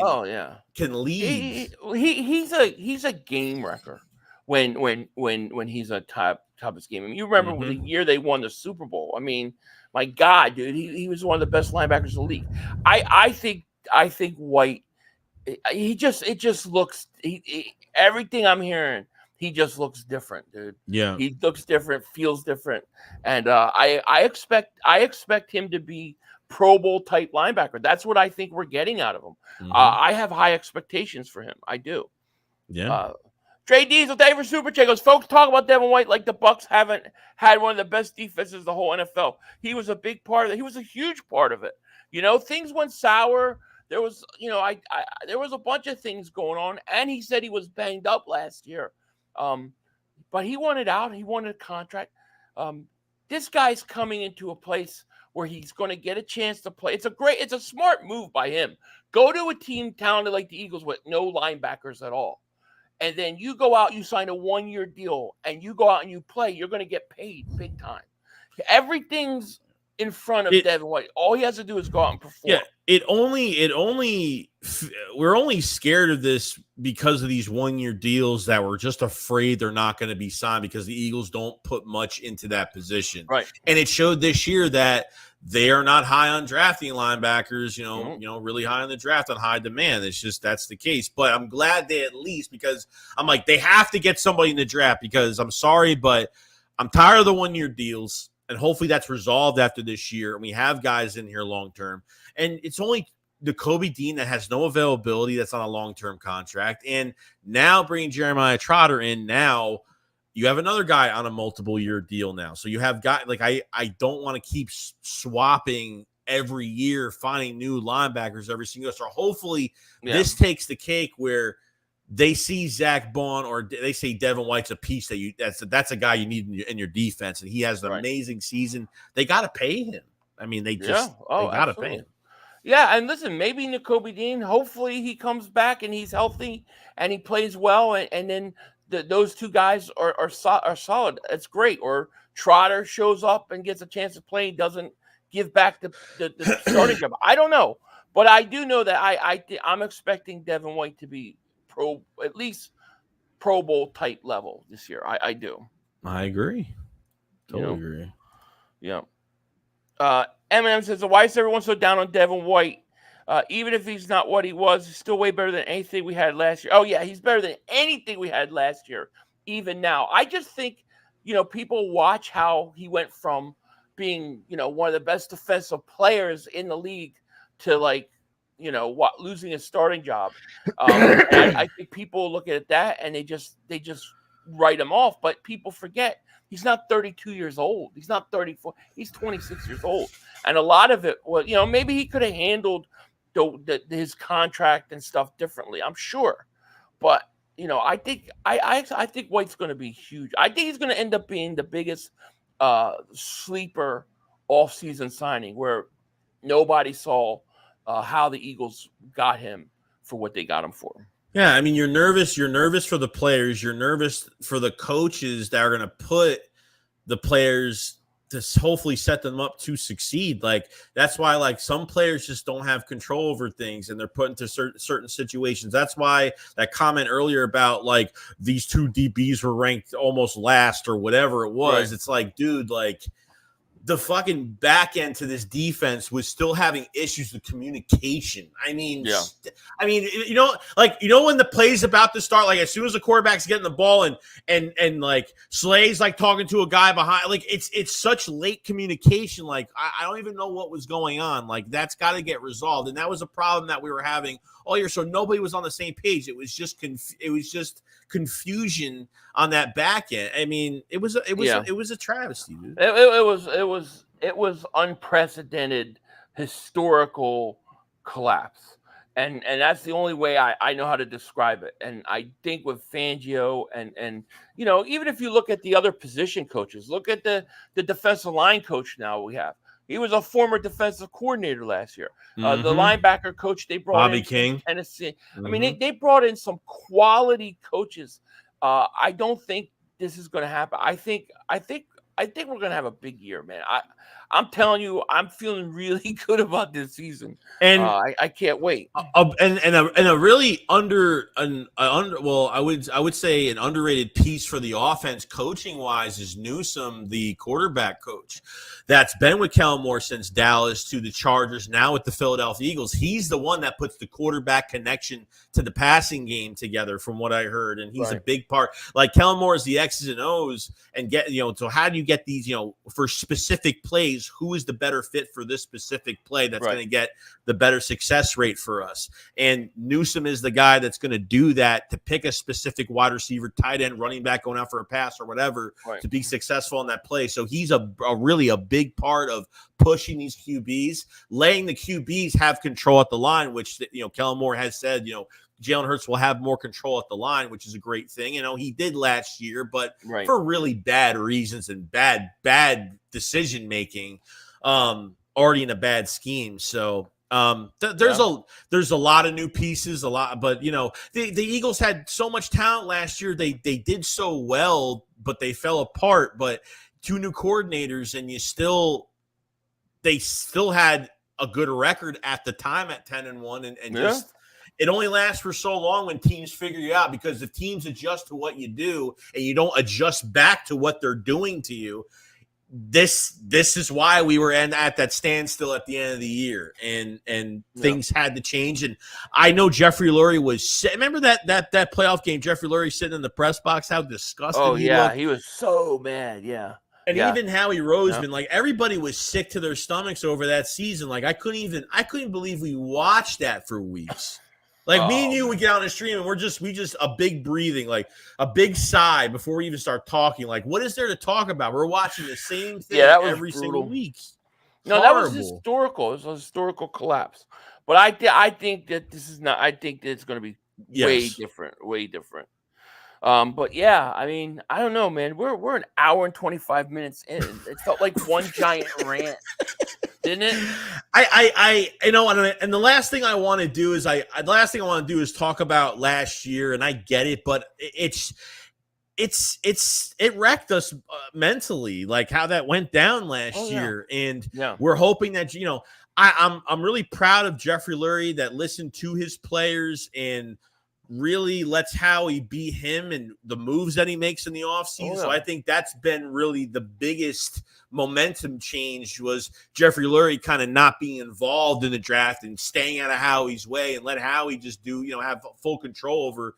can lead. He's a game wrecker. when he's a top of his game. I mean, you remember the Mhm. year they won the Super Bowl. I mean, my God, dude, he was one of the best linebackers in the league. I think White. It just looks everything I'm hearing. He just looks different, dude. Yeah. He looks different, feels different, and I expect him to be Pro Bowl type linebacker. That's what I think we're getting out of him. Mhm. I have high expectations for him. I do. Yeah. Dre Diesel, thank you for Super Chat. Goes, folks talk about Devin White like the Bucks haven't had one of the best defenses the whole NFL. He was a big part of it. He was a huge part of it. Things went sour. There was, there was a bunch of things going on, and he said he was banged up last year. But he wanted out. He wanted a contract. This guy's coming into a place where he's going to get a chance to play. It's a smart move by him. Go to a team talented like the Eagles with no linebackers at all. And then you go out, you sign a 1-year deal, and you go out and you play, you're going to get paid big time. Everything's in front of Devin White. All he has to do is go out and perform. Yeah, we're only scared of this because of these 1-year deals that we're just afraid they're not going to be signed because the Eagles don't put much into that position. Right. And it showed this year that they are not high on drafting linebackers, really high on the draft on high demand. It's just that's the case. But I'm glad they at least, because I'm like, they have to get somebody in the draft, because I'm sorry, but I'm tired of the 1-year deals. And hopefully that's resolved after this year. And we have guys in here long term. And it's only Nakobe Dean that has no availability that's on a long-term contract. And now bringing Jeremiah Trotter in, now you have another guy on a multiple-year deal now. So you have guys like I don't want to keep swapping every year, finding new linebackers every single year. So hopefully this takes the cake where they see Zach Bond or they say Devin White's a piece that's a guy you need in your defense, and he has an amazing season. They got to pay him. I mean, they got to pay him. Yeah, and listen, maybe Nakobe Dean, hopefully he comes back and he's healthy and he plays well, and then those two guys are solid. That's great. Or Trotter shows up and gets a chance to play, doesn't give back the starting job. I don't know, but I do know that I'm expecting Devin White to be at least Pro Bowl type level this year. I do. I agree. Totally agree. Yeah. Eminem says, why is everyone so down on Devin White? Even if he's not what he was, he's still way better than anything we had last year. Oh, yeah, he's better than anything we had last year, even now. I just think, people watch how he went from being, one of the best defensive players in the league to losing his starting job. I think people look at that and they just write him off. But people forget he's not 32 years old. He's not 34. He's 26 years old. And a lot of it was, maybe he could have handled his contract and stuff differently, I'm sure. But, I think White's going to be huge. I think he's going to end up being the biggest sleeper offseason signing where nobody saw how the Eagles got him for what they got him for. Yeah, I mean, you're nervous. You're nervous for the players. You're nervous for the coaches that are going to put the players to hopefully set them up to succeed. Like, that's why, some players just don't have control over things, and they're put into certain situations. That's why that comment earlier about, these two DBs were ranked almost last or whatever it was. Right. It's like, dude, the fucking back end to this defense was still having issues with communication. I mean, when the play's about to start, as soon as the quarterback's getting the ball and Slay's talking to a guy behind, it's such late communication. I don't even know what was going on. That's got to get resolved. And that was a problem that we were having all year. So nobody was on the same page. It was just confusion on that back end. I mean, it was a travesty, dude. It was unprecedented historical collapse. And that's the only way I know how to describe it. And I think with Fangio and even if you look at the other position coaches, look at the defensive line coach now we have. He was a former defensive coordinator last year. The linebacker coach they brought Bobby in King. Tennessee. I mean, they brought in some quality coaches. I don't think this is going to happen. I think we're going to have a big year, man. I'm telling you, I'm feeling really good about this season. And I can't wait. And a really well, I would say an underrated piece for the offense coaching wise is Newsome, the quarterback coach, that's been with Kellen Moore since Dallas to the Chargers, now with the Philadelphia Eagles. He's the one that puts the quarterback connection to the passing game together, from what I heard, and he's a big part. Like Kellen Moore is the X's and O's, and so how do you get these, for specific plays, who is the better fit for this specific play that's going to get the better success rate for us? And Newsome is the guy that's going to do that, to pick a specific wide receiver, tight end, running back going out for a pass or whatever to be successful in that play. So he's a really a big part of pushing these QBs, letting the QBs have control at the line, which, Kellen Moore has said, Jalen Hurts will have more control at the line, which is a great thing. He did last year, but for really bad reasons and bad decision making, already in a bad scheme. So there's a lot of new pieces, but the Eagles had so much talent last year. They did so well, but they fell apart. But 2 new coordinators, and they still had a good record at the time at 10-1, and just. It only lasts for so long when teams figure you out, because if teams adjust to what you do and you don't adjust back to what they're doing to you, this is why we were at that standstill at the end of the year, and things had to change. And I know Jeffrey Lurie remember that playoff game, Jeffrey Lurie sitting in the press box, how disgusted he looked. He was so mad. And even Howie Roseman, like, everybody was sick to their stomachs over that season. Like, I couldn't believe we watched that for weeks. Like, me and you would get on the stream, and we just a big breathing, like a big sigh before we even start talking. Like, what is there to talk about? We're watching the same thing every single week. No, that was historical. It was a historical collapse. But I think that this is not. I think that it's going to be way different. But yeah, I mean, I don't know, man. We're an hour and 25 minutes in. It felt like one giant rant. Didn't it? And the last thing I want to do is talk about last year, and I get it, but it wrecked us mentally, like how that went down last year, and we're hoping that I'm really proud of Jeffrey Lurie that listened to his players and really lets Howie be him and the moves that he makes in the offseason. So I think that's been really the biggest momentum change, was Jeffrey Lurie kind of not being involved in the draft and staying out of Howie's way, and let Howie just have full control over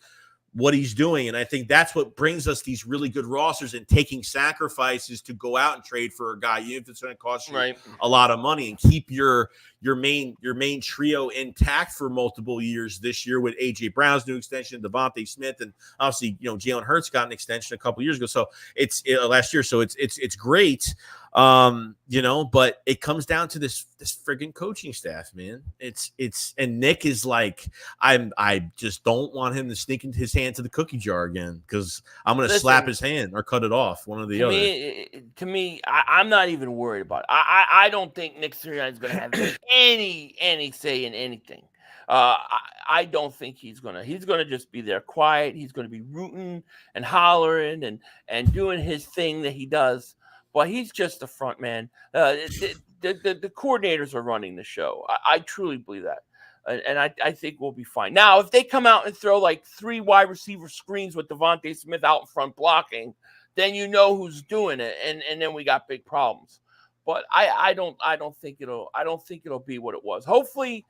what he's doing. And I think that's what brings us these really good rosters, and taking sacrifices to go out and trade for a guy, even if it's going to cost you a lot of money, and keep your main trio intact for multiple years this year, with A.J. Brown's new extension, Devontae Smith, and obviously, Jalen Hurts got an extension a couple years ago. So it's last year. So it's great. But it comes down to this friggin' coaching staff, man. And Nick is like, I just don't want him to sneak into his hand to the cookie jar again, because I'm going to slap his hand or cut it off, one or the other. To me, I'm not even worried about it. I don't think Nick Sirianni is going to have any say in anything. I don't think he's gonna just be there quiet. He's gonna be rooting and hollering and doing his thing that he does. But he's just the front man. The coordinators are running the show. I truly believe that. And I think we'll be fine. Now, if they come out and throw like 3 wide receiver screens with Devontae Smith out in front blocking, then you know who's doing it, and then we got big problems. But I don't think it'll be what it was. Hopefully,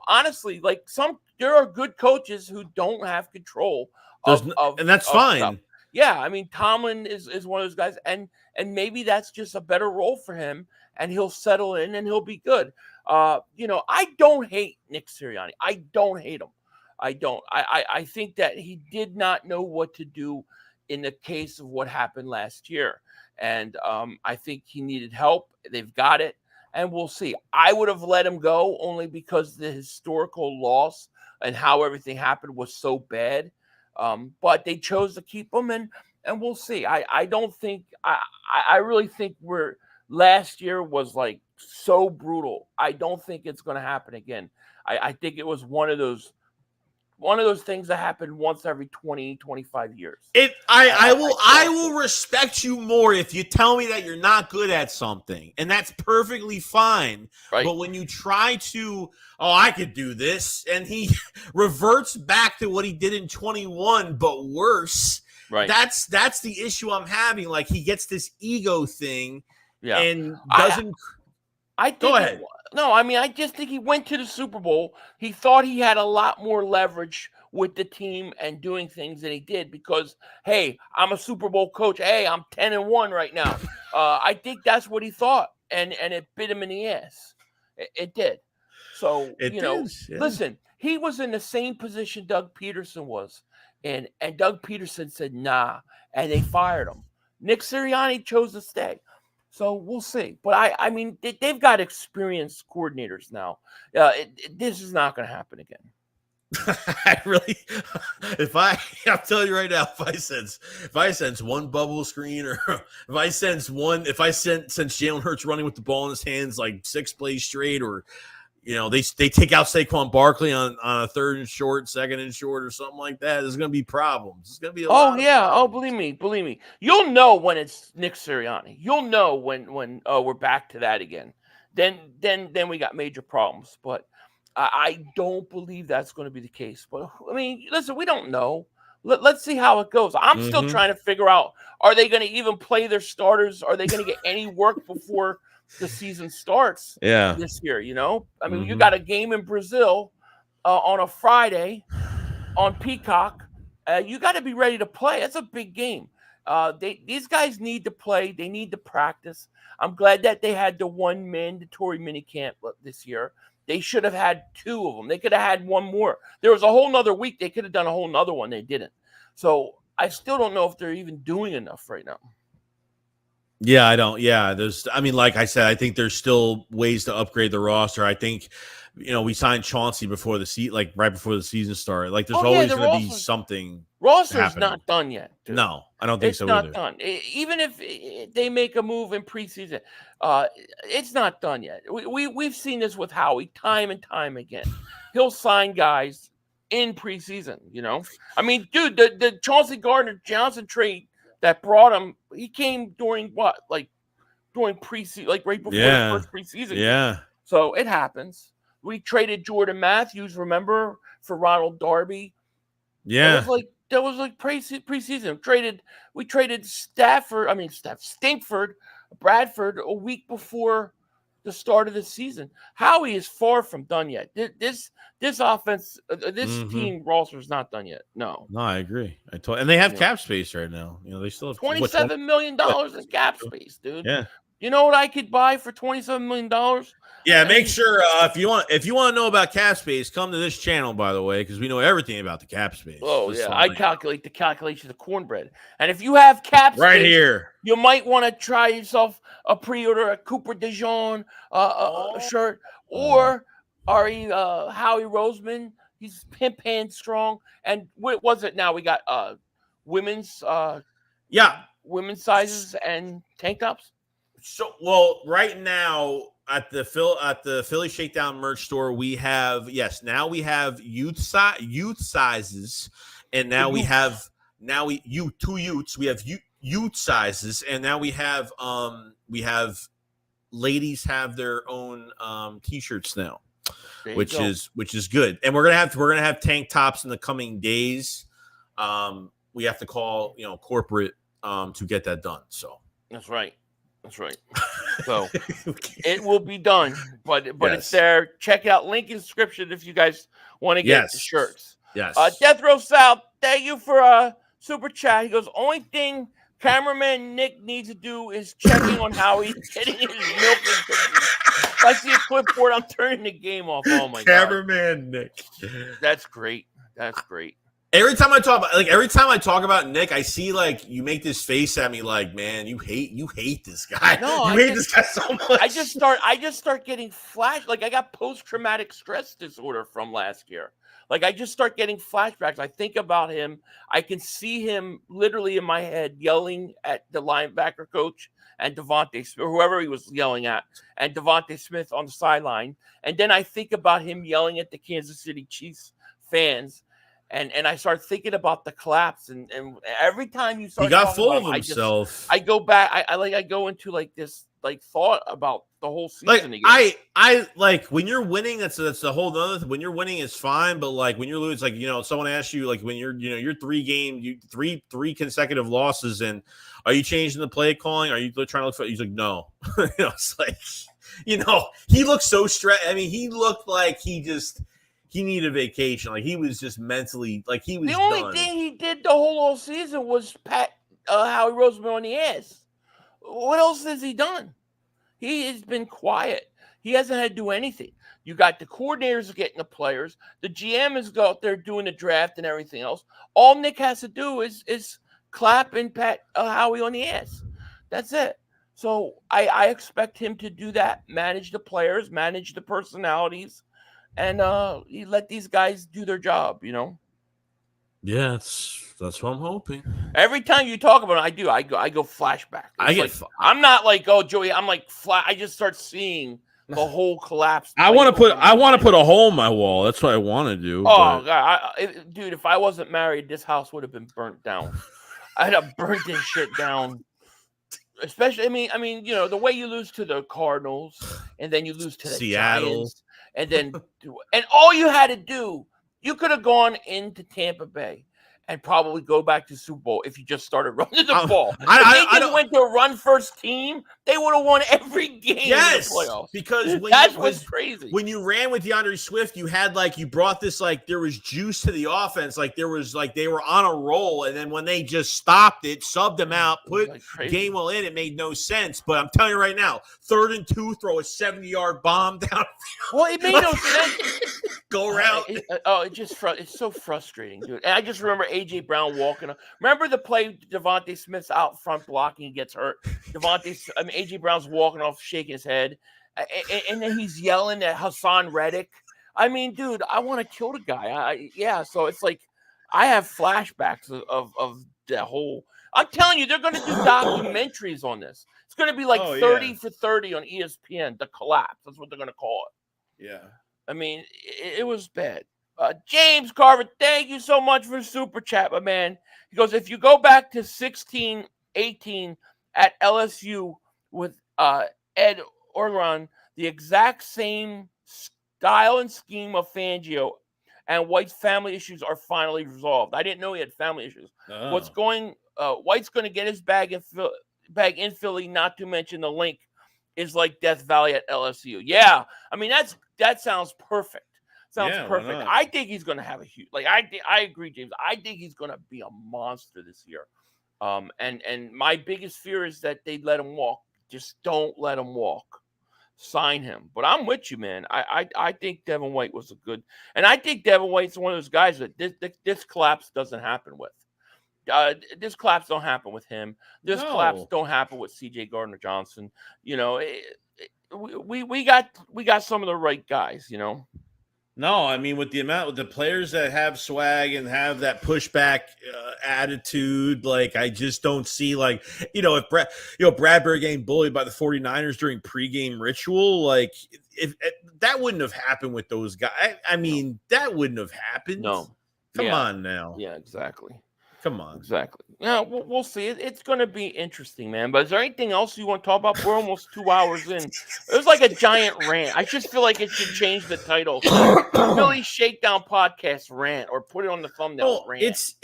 honestly, like there are good coaches who don't have control and that's fine. Stuff. Yeah, I mean, Tomlin is one of those guys, and maybe that's just a better role for him, and he'll settle in and he'll be good. I don't hate Nick Sirianni. I don't hate him. I don't. I think that he did not know what to do in the case of what happened last year, and I think he needed help. They've got it, and we'll see. I would have let him go only because the historical loss and how everything happened was so bad. But they chose to keep him, and we'll see. I don't think I really think last year was like so brutal. I don't think it's going to happen again. I think it was one of those one of those things that happen once every 20, 25 years. I will respect you more if you tell me that you're not good at something, and that's perfectly fine. Right. But when you try to, I could do this, and he reverts back to what he did in 21, but worse. Right. That's the issue I'm having. Like, he gets this ego thing, and doesn't. I think go ahead. I just think he went to the Super Bowl. He thought he had a lot more leverage with the team and doing things than he did because, hey, I'm a Super Bowl coach. Hey, I'm 10-1 right now. I think that's what he thought, and it bit him in the ass. It did. So, listen, he was in the same position Doug Peterson was, and Doug Peterson said, nah, and they fired him. Nick Sirianni chose to stay. So we'll see. But, I mean, they've got experienced coordinators now. This is not going to happen again. I'm telling you right now, if I sense one bubble screen, or if I sense Jalen Hurts running with the ball in his hands like 6 plays straight, or they take out Saquon Barkley on a 3rd and short, 2nd and short, or something like that, there's going to be problems. It's going to be a lot of problems. Believe me. You'll know when it's Nick Sirianni. You'll know when we're back to that again. Then we got major problems. But I don't believe that's going to be the case. But, I mean, listen, we don't know. Let's see how it goes. I'm still trying to figure out, are they going to even play their starters? Are they going to get any work before the season starts this year? I mean, you got a game in Brazil on a Friday on Peacock. You got to be ready to play. That's a big game. These guys need to play. They need to practice. I'm glad that they had the 1 mandatory minicamp this year. They should have had 2 of them. They could have had 1 more. There was a whole nother week. They could have done a whole nother one. They didn't. So I still don't know if they're even doing enough right now. Yeah, I don't. Yeah, like I said, I think there's still ways to upgrade the roster. I think, we signed Chauncey before right before the season started. Like, there's always going to be something. Roster's not done yet, dude. No, I don't think so either. It's not done. Even if they make a move in preseason, it's not done yet. We've seen this with Howie time and time again. He'll sign guys in preseason, I mean, dude, the Chauncey Gardner-Johnson trade that brought him, he came during during preseason, right before the first preseason. Yeah. So it happens. We traded Jordan Matthews, remember, for Ronald Darby. Yeah. That was preseason. We traded Stinkford, Bradford a week before the start of the season. Howie is far from done yet. This offense, team roster is not done yet. No, I agree. And they have cap space right now. They still have $27 million in cap space, dude. Yeah. You know what I could buy for $27 million? Yeah, make sure if you want to know about cap space, come to this channel, by the way, because we know everything about the cap space. Oh, yeah. I calculate the calculations of cornbread. And if you have cap space right here, you might want to try yourself a pre-order, a Cooper Dejean shirt, or Howie Roseman. He's pimp hand strong. And what was it now? We got women's women's sizes and tank tops. So, right now at the Philly Shakedown merch store, we have youth sizes, and now we have two youths. We have youth sizes, and now we have ladies have their own t-shirts now, which is good. And we're gonna have tank tops in the coming days. We have to call corporate to get that done. So that's right. So it will be done, but it's there. Check out link in description if you guys want to get the shirts. Yes. Death Row South, thank you for super chat. He goes, only thing cameraman Nick needs to do is checking on how he's getting his milk and cookies. If I see a clipboard, I'm turning the game off. Oh my god. Cameraman Nick. That's great. Every time I talk about Nick, I see you make this face at me man, you hate this guy. No, you hate this guy so much. I just start getting flash. I got post-traumatic stress disorder from last year. I just start getting flashbacks. I think about him. I can see him literally in my head yelling at the linebacker coach and Devontae Smith, or whoever he was yelling at, and Devontae Smith on the sideline. And then I think about him yelling at the Kansas City Chiefs fans. And I start thinking about the collapse, and every time you start, he got full of himself. I go back. I go into like this thought about the whole season like again. I like when you're winning. That's the whole other. When you're winning, it's fine. But like when you're losing, like someone asks you like when you're three consecutive losses, and are you changing the play calling? Are you trying to look for? He's like no. It's like he looked so stressed. I mean, he looked like he needed a vacation. Like he was just mentally like he was. The only thing he did the whole season was pat Howie Roseman on the ass. What else has he done? He has been quiet. He hasn't had to do anything. You got the coordinators getting the players. The GM is out there doing the draft and everything else. All Nick has to do is clap and pat Howie on the ass. That's it. So I expect him to do that, manage the players, manage the personalities, and he let these guys do their job, Yeah, that's what I'm hoping. Every time you talk about it, I go flashback. I'm not like, oh, Joey, I'm like I just start seeing the whole collapse. I want to put a hole in my wall. That's what I want to do. Oh, God, dude, if I wasn't married, this house would have been burnt down. I'd have burnt this shit down. Especially, I mean, the way you lose to the Cardinals, and then you lose to the Seattle, Giants, and all you had to do, you could have gone into Tampa Bay and probably go back to Super Bowl if you just started running the ball. If they just went to a run-first team, they would have won every game in the playoffs. Because that's what's crazy. When you ran with DeAndre Swift, you had you brought this there was juice to the offense. There was they were on a roll, and then when they just stopped it, subbed them out, put Gainwell in, it made no sense. But I'm telling you right now, 3rd and 2, throw a 70-yard bomb down. Well, it made no sense. Go around. It's so frustrating, dude. And I just remember A.J. Brown walking. Remember the play Devontae Smith's out front blocking, he gets hurt. A.J. Brown's walking off, shaking his head, and then he's yelling at Hassan Reddick. I mean, dude, I want to kill the guy. So it's like I have flashbacks of the whole. I'm telling you, they're going to do documentaries on this. It's going to be 30 for 30 on ESPN. The collapse. That's what they're going to call it. Yeah. I mean, it was bad. James Carver, thank you so much for Super Chat, my man. He goes, if you go back to 16-18 at LSU with Ed Orgeron, the exact same style and scheme of Fangio and White's family issues are finally resolved. I didn't know he had family issues. Oh. White's going to get his bag in Philly, not to mention the link is like Death Valley at LSU. Yeah, I mean, that sounds perfect. Perfect. I think he's going to have a huge. I agree, James. I think he's going to be a monster this year. And my biggest fear is that they let him walk. Just don't let him walk. Sign him. But I'm with you, man. I think Devin White was a good, and I think Devin White's one of those guys that this collapse doesn't happen with. This collapse don't happen with him. This collapse don't happen with C.J. Gardner-Johnson. We got some of the right guys. No, I mean with the players that have swag and have that pushback attitude, I just don't see if Bradberry getting bullied by the 49ers during pregame ritual, if that wouldn't have happened with those guys. I mean, that wouldn't have happened. No, come on now. Yeah, exactly. Come on. Exactly. Yeah, we'll see. It's going to be interesting, man. But is there anything else you want to talk about? We're almost 2 hours in. It was like a giant rant. I just feel like it should change the title. Philly Shakedown Podcast Rant, or put it on the thumbnail. Rant. It's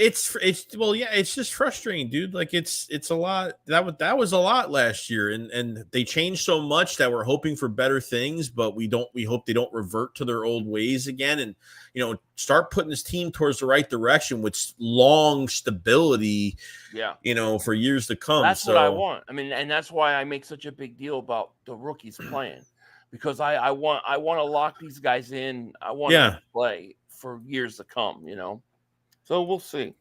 just frustrating, dude. It's a lot. That was a lot last year, and they changed so much that we're hoping for better things, but we hope they don't revert to their old ways again, and start putting this team towards the right direction with long stability, for years to come. That's what I want. I mean, and that's why I make such a big deal about the rookies playing, because I want to lock these guys in. I want them to play for years to come, So we'll see.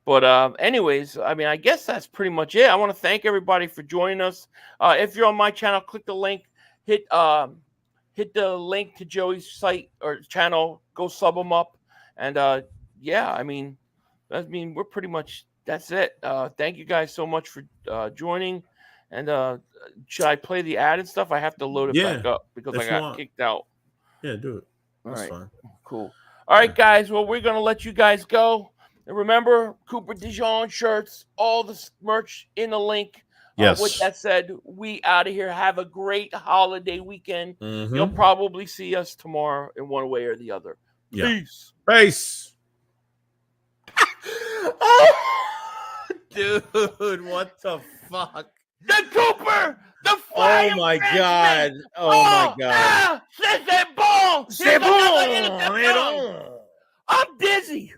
But anyways, I mean, I guess that's pretty much it. I want to thank everybody for joining us. If you're on my channel, click the link, hit the link to Joey's site or channel, go sub him up. And we're pretty much, that's it. Thank you guys so much for joining. And should I play the ad and stuff? I have to load it back up because I got kicked out. Yeah, do it. That's fine. Cool. All right, guys. Well, we're going to let you guys go. And remember, Cooper Dejean shirts, all the merch in the link. Yes. With that said, we out of here. Have a great holiday weekend. Mm-hmm. You'll probably see us tomorrow in one way or the other. Peace. Peace. Oh, dude, what the fuck? The Cooper! The flying Oh, my Frenchman! God. Oh, my God. C'est bon! C'est bon! I'm dizzy.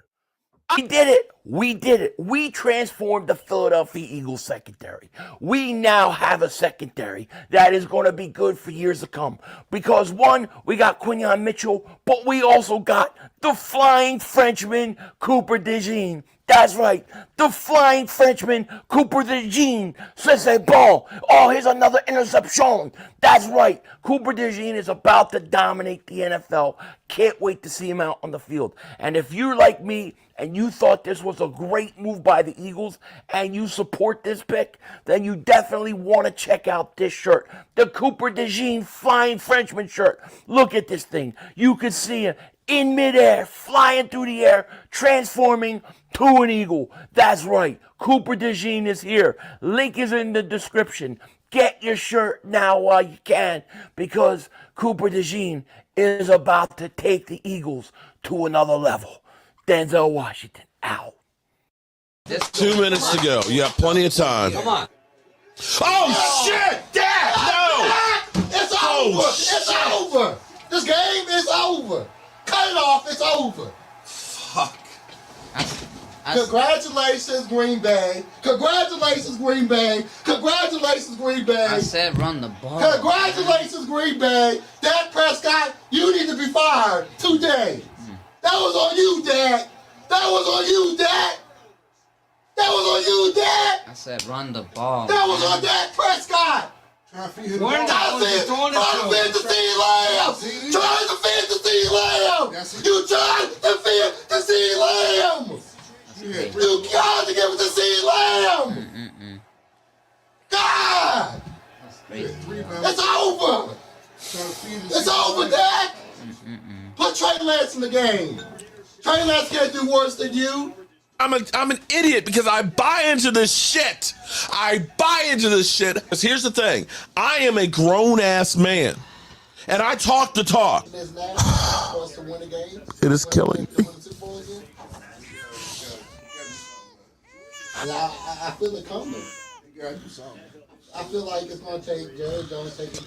We did it. We did it. We transformed the Philadelphia Eagles secondary. We now have a secondary that is going to be good for years to come. Because one, we got Quinyon Mitchell, but we also got the flying Frenchman, Cooper Dejean. That's right. The flying Frenchman, Cooper Dejean. C'est bon. Oh, here's another interception. That's right. Cooper Dejean is about to dominate the NFL. Can't wait to see him out on the field. And if you're like me and you thought this was a great move by the Eagles and you support this pick, then you definitely want to check out this shirt. The Cooper Dejean Flying Frenchman shirt. Look at this thing. You can see him in midair, flying through the air, transforming to an eagle. That's right. Cooper Dejean is here. Link is in the description. Get your shirt now while you can, because Cooper Dejean is about to take the Eagles to another level. Denzel Washington out. 2 minutes to go. You have plenty of time. Come on. Oh, shit! Dad! No! It's over! It's over! This game is over! Cut it off, it's over! Fuck. Congratulations, Green Bay! Congratulations, Green Bay! Congratulations, Green Bay! I said run the ball. Congratulations, Green Bay! Dak Prescott, you need to be fired today! That was on you, Dak! That was on you, Dak! That was on you, Dak! I said run the ball. That was on Dak Prescott! That's it! Trying to defend the CeeDee Lamb! Trying to defend the CeeDee Lamb! You trying to defend the CeeDee Lamb! You got to give it to CeeDee Lamb! God! It's over! It's over, Dak! Put Trey Lance in the game. Trey Lance can't do worse than you. I'm an idiot because I buy into this shit. I buy into this shit. Because here's the thing. I am a grown-ass man. And I talk the talk. It is killing me. I feel it coming. I feel like it's going to take Jerry Jones taking